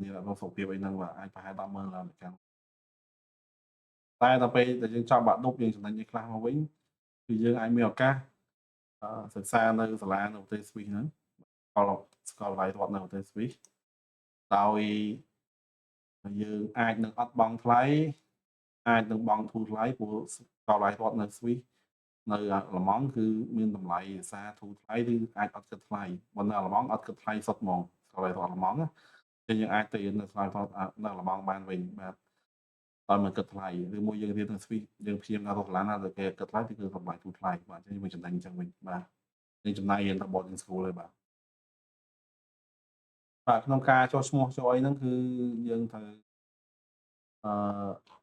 មានអនុសុខភាពអីហ្នឹងបាទអាចប្រហែល$10,000តែដល់ពេលដែលយើងចប់បាក់ឌុបយើងចំណេញអីខ្លះមកវិញគឺយើងអាចមានឱកាសសិក្សានៅសាលានៅប្រទេសស្វីសហ្នឹងសាកលវិទ្យាល័យរដ្ឋនៅប្រទេសស្វីសដោយយើងអាចនឹងអត់បង់ថ្លៃអាចនឹងបង់ធូរថ្លៃព្រោះសាកលវិទ្យាល័យរដ្ឋនៅស្វីសនៅអាល្លឺម៉ង់គឺមានតម្លៃភាសាធូរថ្លៃឬអាចអត់គិតថ្លៃបើនៅអាល្លឺម៉ង់អត់គិតថ្លៃសុទ្ធហ្មងសាកលវិទ្យាល័យរដ្ឋអាល្លឺម៉ង់ណាចឹងយើងអាចទៅរៀននៅសាកលវិទ្យាល័យរដ្ឋនៅអាល្លឺម៉ង់បានវិញបាទដោយមិនគិតថ្លៃឬមួយយើងរៀននៅស្វីសយើងព្យាយាមទៅសាលាណាដែលគេគិតថ្លៃគឺតម្លៃធូរថ្លៃបាទចឹងយើងចំណេញអញ្ចឹងវិញបាទយើងចំណាយរៀនទៅ boarding school ហើយបាទក្នុងការចុះឈ្មោះចូលអីហ្នឹងគឺយើងត្រូវអឺ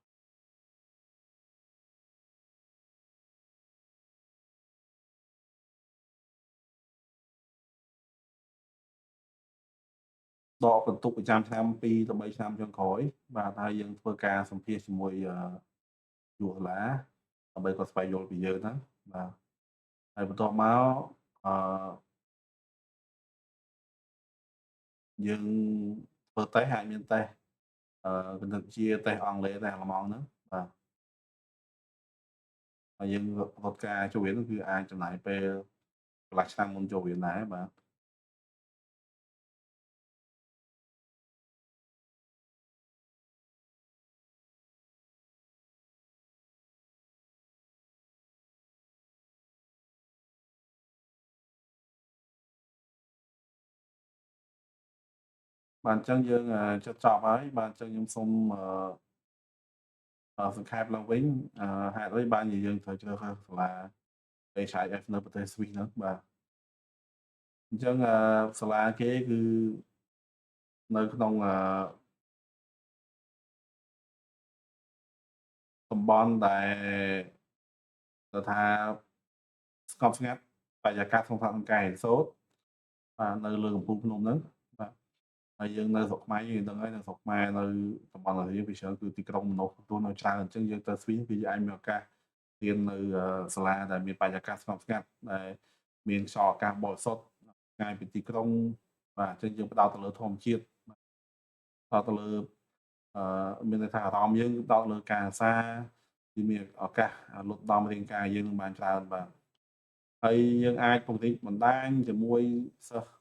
ដកបន្ទុកប្រចាំឆ្នាំ2ទៅ3ឆ្នាំចុងក្រោយបាទហើយយើងធ្វើការសម្ភាសន៍ជាមួយគ្រូសាលាដើម្បីគាត់ស្វែងយល់ពីយើងហ្នឹងបាទហើយបន្ទាប់មកអឺយើងធ្វើតេស្តអាចមានតេស្តគណិតវិទ្យាតេស្តអង់គ្លេសតេស្តអាល្លឺម៉ង់ហ្នឹងបាទហើយយើងរត់ការចូលរៀនគឺអាចចំណាយពេលកន្លះឆ្នាំមុនចូលរៀនដែរបាទបាទអញ្ចឹងយើងជិតចប់ហើយបាទអញ្ចឹងខ្ញុំសូមសង្ខេបឡើងវិញហេតុអីបានជាយើងត្រូវជ្រើសរើសសាលា HIF នៅប្រទេសស្វីសហ្នឹងបាទអញ្ចឹងសាលាគេគឺនៅក្នុងតំបន់ដែលគេថាស្ងប់ស្ងាត់បរិយាកាសក្នុងក្នុងការរៀនសូត្របាទនៅលើកំពូលភ្នំហ្នឹងបាទហើយយើងនៅស្រុកខ្មែរយើងដឹងហើយនៅស្រុកខ្មែរនៅតំបន់អាស៊ីពីច្រើនគឺទីក្រុងមនុស្សទូនៅច្រើនអញ្ចឹងយើងទៅស្វីសគឺយើងអាចមានឱកាសរៀននៅសាលាដែលមានបរិយាកាសស្ងប់ស្ងាត់ដែលមានខ្យល់អាកាសបរិសុទ្ធឆ្ងាយពីទីក្រុងបាទអញ្ចឹងយើងផ្ដោតទៅលើធម្មជាតិផ្ដោតទៅលើមានន័យថាអារម្មណ៍យើងផ្ដោតលើការសិក្សាគឺមានឱកាសលុតដំរាងកាយយើងបានច្រើនបាទហើយយើងអាចពង្រីកបណ្ដាញជាមួយសិស្ស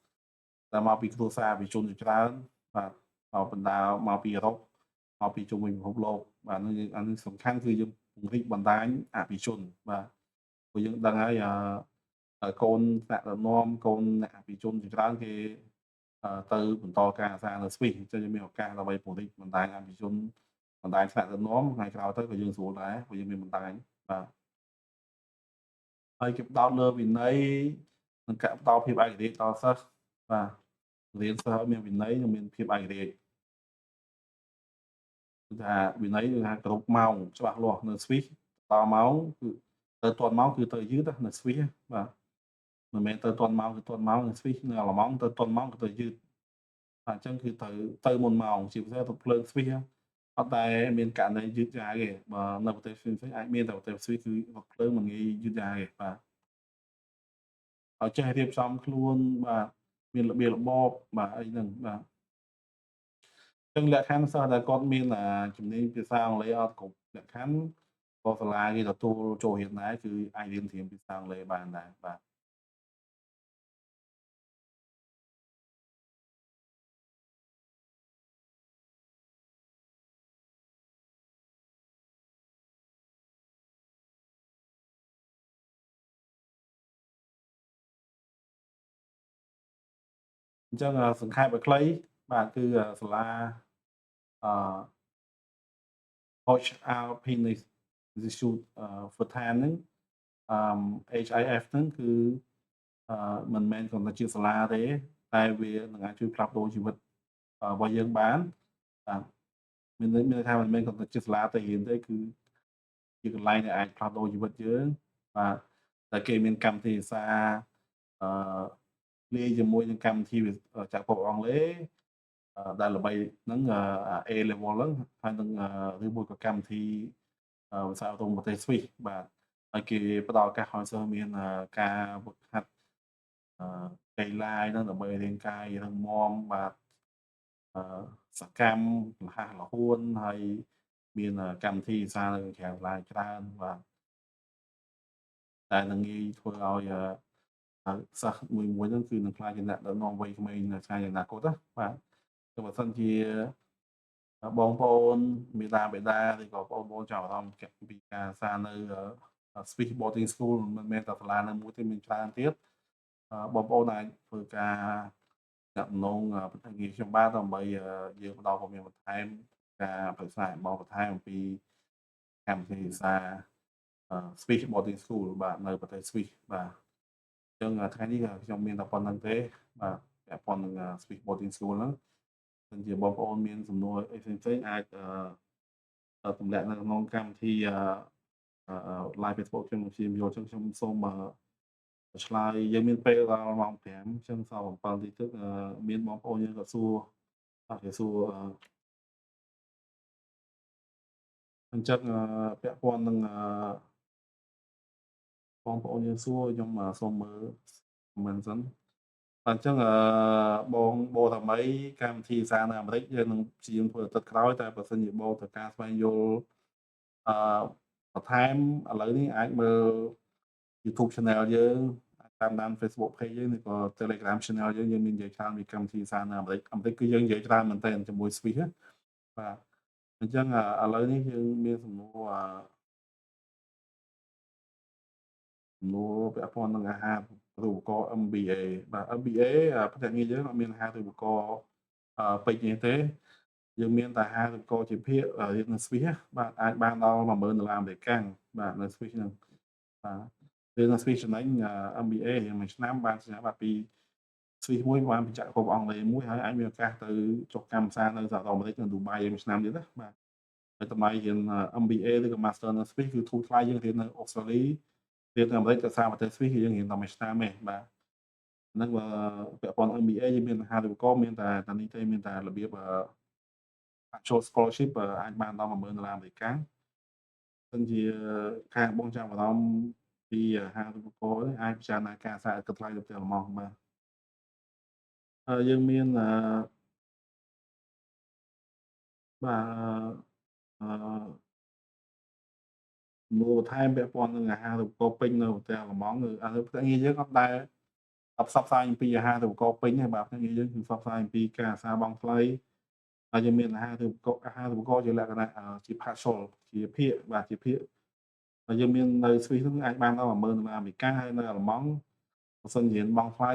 ដែលមកពីគ្រួសារវិជនជាច្រើនបាទមកបណ្ដាមកពីអឺរ៉ុបមកពីជុំវិញពិភពលោកបាទនឹងអានឹងសំខាន់គឺយើងពង្រីកបណ្ដាញអភិជនបាទព្រោះយើងដឹងហើយកូនថ្នាក់ដឹកនាំកូនអ្នកអភិជនជាច្រើនគេទៅបន្តការសិក្សានៅស្វីសអញ្ចឹងយើងមានឱកាសដើម្បីពង្រីកបណ្ដាញអភិជនបណ្ដាញថ្នាក់ដឹកនាំថ្ងៃក្រោយទៅក៏យើងស្រួលដែរព្រោះយើងមានបណ្ដាញបាទហើយគេផ្ដោតលើវិន័យនិងការផ្ដល់ភាពឯករាជ្យដល់សិស្សបាទរៀនសិស្សឲ្យមានវិន័យនិងមានភាពឯករាជ្យគឺថាវិន័យគឺថាគ្រប់ម៉ោងច្បាស់លាស់នៅស្វីសដល់ម៉ោងគឺទៅទាន់ម៉ោងគឺទៅយឺតនៅស្វីសបាទមិនមែនទៅទាន់ម៉ោងគឺទាន់ម៉ោងនៅស្វីសនៅអាល្លឺម៉ង់ទៅទាន់ម៉ោងក៏ទៅយឺតបាទអញ្ចឹងគឺត្រូវទៅមុនម៉ោងជាពិសេសរថភ្លើងស្វីសអត់ដែលមានករណីយឺតយ៉ាវទេបើនៅប្រទេសផ្សេងៗអាចមានតែប្រទេសស្វីសគឺរថភ្លើងមិនងាយយឺតយ៉ាវទេបាទឲ្យចេះរៀបចំខ្លួនបាទមានរបៀបរបបបាទអីហ្នឹងបាទអញ្ចឹងលក្ខខណ្ឌសិស្សដែលគាត់មានជំនាញភាសាអង់គ្លេសអត់គ្រប់លក្ខខណ្ឌក៏សាលាគេទទួលចូលរៀនដែរគឺអាចរៀនធៀមភាសាអង់គ្លេសបានដែរបាទអញ្ចឹងសង្ខេបឲ្យខ្លីបាទគឺសាលាអឺ Hoch Alpine Institute Furthan ហ្នឹងHIF ហ្នឹងគឺមិនមែនគ្រាន់តែជាសាលាទេតែវានឹងអាចជួយផ្លាស់ប្ដូរជីវិតរបស់យើងបានបាទមានន័យថាមិនមែនគ្រាន់តែជាសាលាទៅរៀនទេគឺជាកន្លែងដែលអាចផ្លាស់ប្ដូរជីវិតយើងបាទតែគេមានកម្មវិធីភាសាអឺលាយជាមួយនឹងកម្មវិធីចក្រភពអង់គ្លេស ដែលល្បីហ្នឹងA level ហ្នឹងហើយនឹងឬមួយក៏កម្មវិធីវិស័យអប់រំប្រទេសស្វីសបាទហើយគេផ្ដល់ឱកាសឲ្យសិស្សមានការហ្វឹកហាត់អឺកីឡាហ្នឹងដើម្បីរាងកាយរឹងមាំបាទអឺសកម្មរហ័សរហួនហើយមានកម្មវិធីសិក្សានៅក្រៅសាលាច្រើនបាទដែលនឹងងាយធ្វើឲ្យសិស្សមួយៗហ្នឹងគឺនឹងក្លាយជាអ្នកដឹកនាំវ័យក្មេងនៅថ្ងៃអនាគតណាបាទបើមិនសិនជាបងប្អូនមាតាបិតាឬក៏បងប្អូនចាប់អារម្មណ៍ពីការសិក្សានៅSwiss Boarding School មិនមែនតែសាលាណាមួយទេមានច្រើនទៀតបងប្អូនអាចធ្វើការទំនាក់ទំនងប្រធានងារខ្ញុំបានដើម្បីយើងផ្ដល់ព័ត៌មានបន្ថែមការប្រឹក្សាបងបន្ថែមអំពីកម្មវិធីសិក្សាSwiss Boarding School បាទនៅប្រទេសស្វីសបាទអញ្ចឹងថ្ងៃនេះខ្ញុំមានតែប៉ុណ្្នឹងទេបាទពាក់ព័ន្ធនឹងSwiss Boarding School ហ្នឹងសិនជាបងប្អូនមានសំណួរអីផ្សេងៗអាចទម្លាក់នៅក្នុងកម្មវិធីlive Facebook ខ្ញុំព្យាយាមយកអញ្ចឹងខ្ញុំសូមឆ្លើយយើងមានពេលដល់ម៉ោង5អញ្ចឹងសល់7នាទីទៀតមានបងប្អូនយើងក៏សួរគេសួរអញ្ចឹងពាក់ព័ន្ធនឹងបងប្អូនយើងសួរខ្ញុំសូមមើល comment សិនបាទអញ្ចឹងបងបូថាម៉ីកម្មវិធីសានៅអាមេរិកយើងនឹងព្យាយាមធ្វើទឹកក្រោយតែបើសិនជាបងត្រូវការស្វែងយល់អឺបន្ថែមឥឡូវនេះអាចមើល YouTube Channel យើងអាចតាមដាន Facebook Page យើងឬក៏ Telegram Channel យើងមាននិយាយច្រើនពីកម្មវិធីសានៅអាមេរិកគឺយើងនិយាយច្រើនមែនទែនជាមួយ Swiss ណាបាទអញ្ចឹងឥឡូវនេះយើងមានសំណួរពាក់ព័ន្ធនឹងអាហារូបករណ៍ MBA បាទ MBA ផ្នែកងារយើងអត់មានអាហារូបករណ៍ពេជ្រនេះទេយើងមានតែអាហារូបករណ៍ជាភាគរៀននៅស្វីសបាទអាចបានដល់$10000អាមេរិកាំងបាទនៅស្វីសហ្នឹងបាទរៀននៅស្វីសចំណេញMBA រៀនមួយឆ្នាំបានសញ្ញាបត្រពីស្វីសមួយបានបញ្ជាក់គោលអង់គ្លេសមួយហើយអាចមានឱកាសទៅចុះកម្មសានៅសហរដ្ឋអាមេរិកនៅឌូបៃមួយឆ្នាំទៀតណាបាទហើយតម្លៃរៀនMBA ឬក៏ Master នៅស្វីសគឺធូរថ្លៃជាងរៀននៅអូស្ត្រាលីរៀននៅអាមេរិកដោយសារប្រទេសស្វីសគឺយើងរៀនតែមួយឆ្នាំទេបាទហ្នឹងពាក់ព័ន្ធ MBA យើងមានអាហារូបករណ៍មានតែនេះទេមានតែរបៀបចូល scholarship អាចបានដល់$10000អាមេរិកាំងសិនជាខាងបងចាប់អារម្មណ៍ពីអាហារូបករណ៍នេះអាចពិចារណាការសាកគិតថ្លៃទៅផ្ទះល្មមបាទយើងមានបាទអឺសំណួរបន្ថែមពាក់ព័ន្ធនឹងអាហារូបករណ៍ពេញនៅផ្ទះល្មមគឺផ្នែកងារយើងអត់ដែលផ្សព្វផ្សាយអំពីអាហារូបករណ៍ពេញទេបាទផ្នែកងារយើងគឺផ្សព្វផ្សាយអំពីការសាកបង់ថ្លៃហើយយើងមានអាហារូបករណ៍ជាលក្ខណៈជា partial ជាភាគបាទជាភាគហើយយើងមាននៅស្វីសហ្នឹងអាចបានដល់$10000អាមេរិកាំងហើយនៅអាល្លឺម៉ង់បើសិនជារៀនបង់ថ្លៃ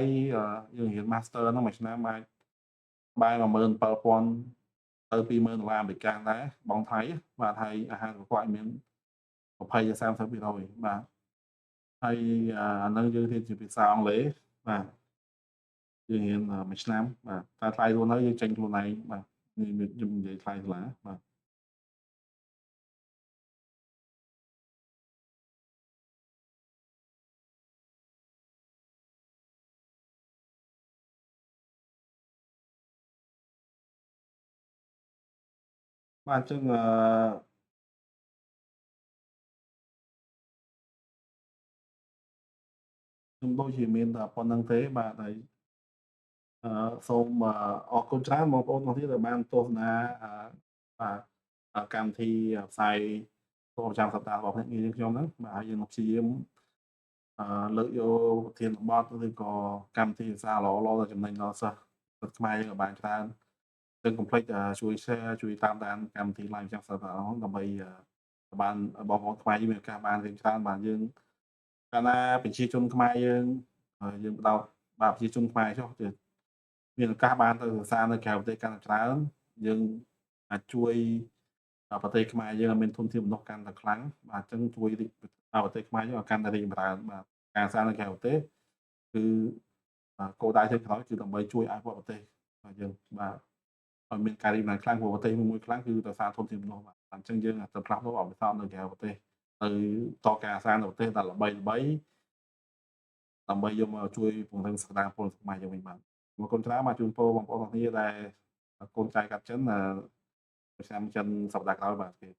យើងរៀន Master ហ្នឹងមួយឆ្នាំអាចបែរ$17000ទៅ$20000អាមេរិកាំងដែរបង់ថ្លៃបាទហើយអាហារូបករណ៍អាចមាន20ទៅ30%បាទហើយអាហ្នឹងយើងរៀនជាភាសាអង់គ្លេសបាទយើងរៀនមួយឆ្នាំបាទតែថ្លៃរស់នៅយើងចេញខ្លួនឯងបាទខ្ញុំនិយាយថ្លៃសាលាបាទបាទអញ្ចឹងខ្ញុំដូចជាមានតែប៉ុណ្្នឹងទេបាទហើយសូមអរគុណច្រើនបងប្អូនទាំងអស់គ្នាដែលបានទស្សនាបាទកម្មវិធីផ្សាយប្រចាំសប្តាហ៍របស់ភ្នាក់ងារយើងខ្ញុំហ្នឹងបាទហើយយើងនឹងព្យាយាមលើកយកប្រធានបទឬក៏កម្មវិធីភាសាល្អៗដែលចំណេញដល់សិស្សខ្មែរយើងឲ្យបានច្រើនចឹងកុំភ្លេចជួយ share ជួយតាមដានកម្មវិធី live ចាំសិស្សទាំងអស់ដើម្បីបានបងប្អូនខ្មែរយើងមានឱកាសបានរៀនច្រើនបាទយើងកាលណាប្រជាជនខ្មែរយើងផ្ដោតបាទប្រជាជនខ្មែរចុះទៅមានឱកាសបានទៅសិក្សានៅក្រៅប្រទេសកាន់តែច្រើនយើងអាចជួយប្រទេសខ្មែរយើងឲ្យមានធនធានមនុស្សកាន់តែខ្លាំងបាទអញ្ចឹងជួយប្រទេសខ្មែរយើងឲ្យកាន់តែរីកចម្រើនបាទការសិក្សានៅក្រៅប្រទេសគឺគោលដៅចុងក្រោយគឺដើម្បីជួយអភិវឌ្ឍប្រទេសរបស់យើងបាទឲ្យមានការរីកចម្រើនខ្លាំងព្រោះប្រទេសមួយខ្លាំងគឺដោយសារធនធានមនុស្សបាទអញ្ចឹងយើងត្រូវផ្លាស់ប្ដូរបទពិសោធន៍នៅក្រៅប្រទេសទៅតការសានៅប្រទេសដែលល្បីៗដើម្បីយកមកជួយពង្រឹងសក្តានុពលខ្មែរយើងវិញបាទអរគុណច្រើនបាទជូនពរបងប្អូនទាំងគ្នាដែល កូនចៅកាត់ចិនឆ្នាំចិនសប្តាហ៍ក្រោយបាទគេ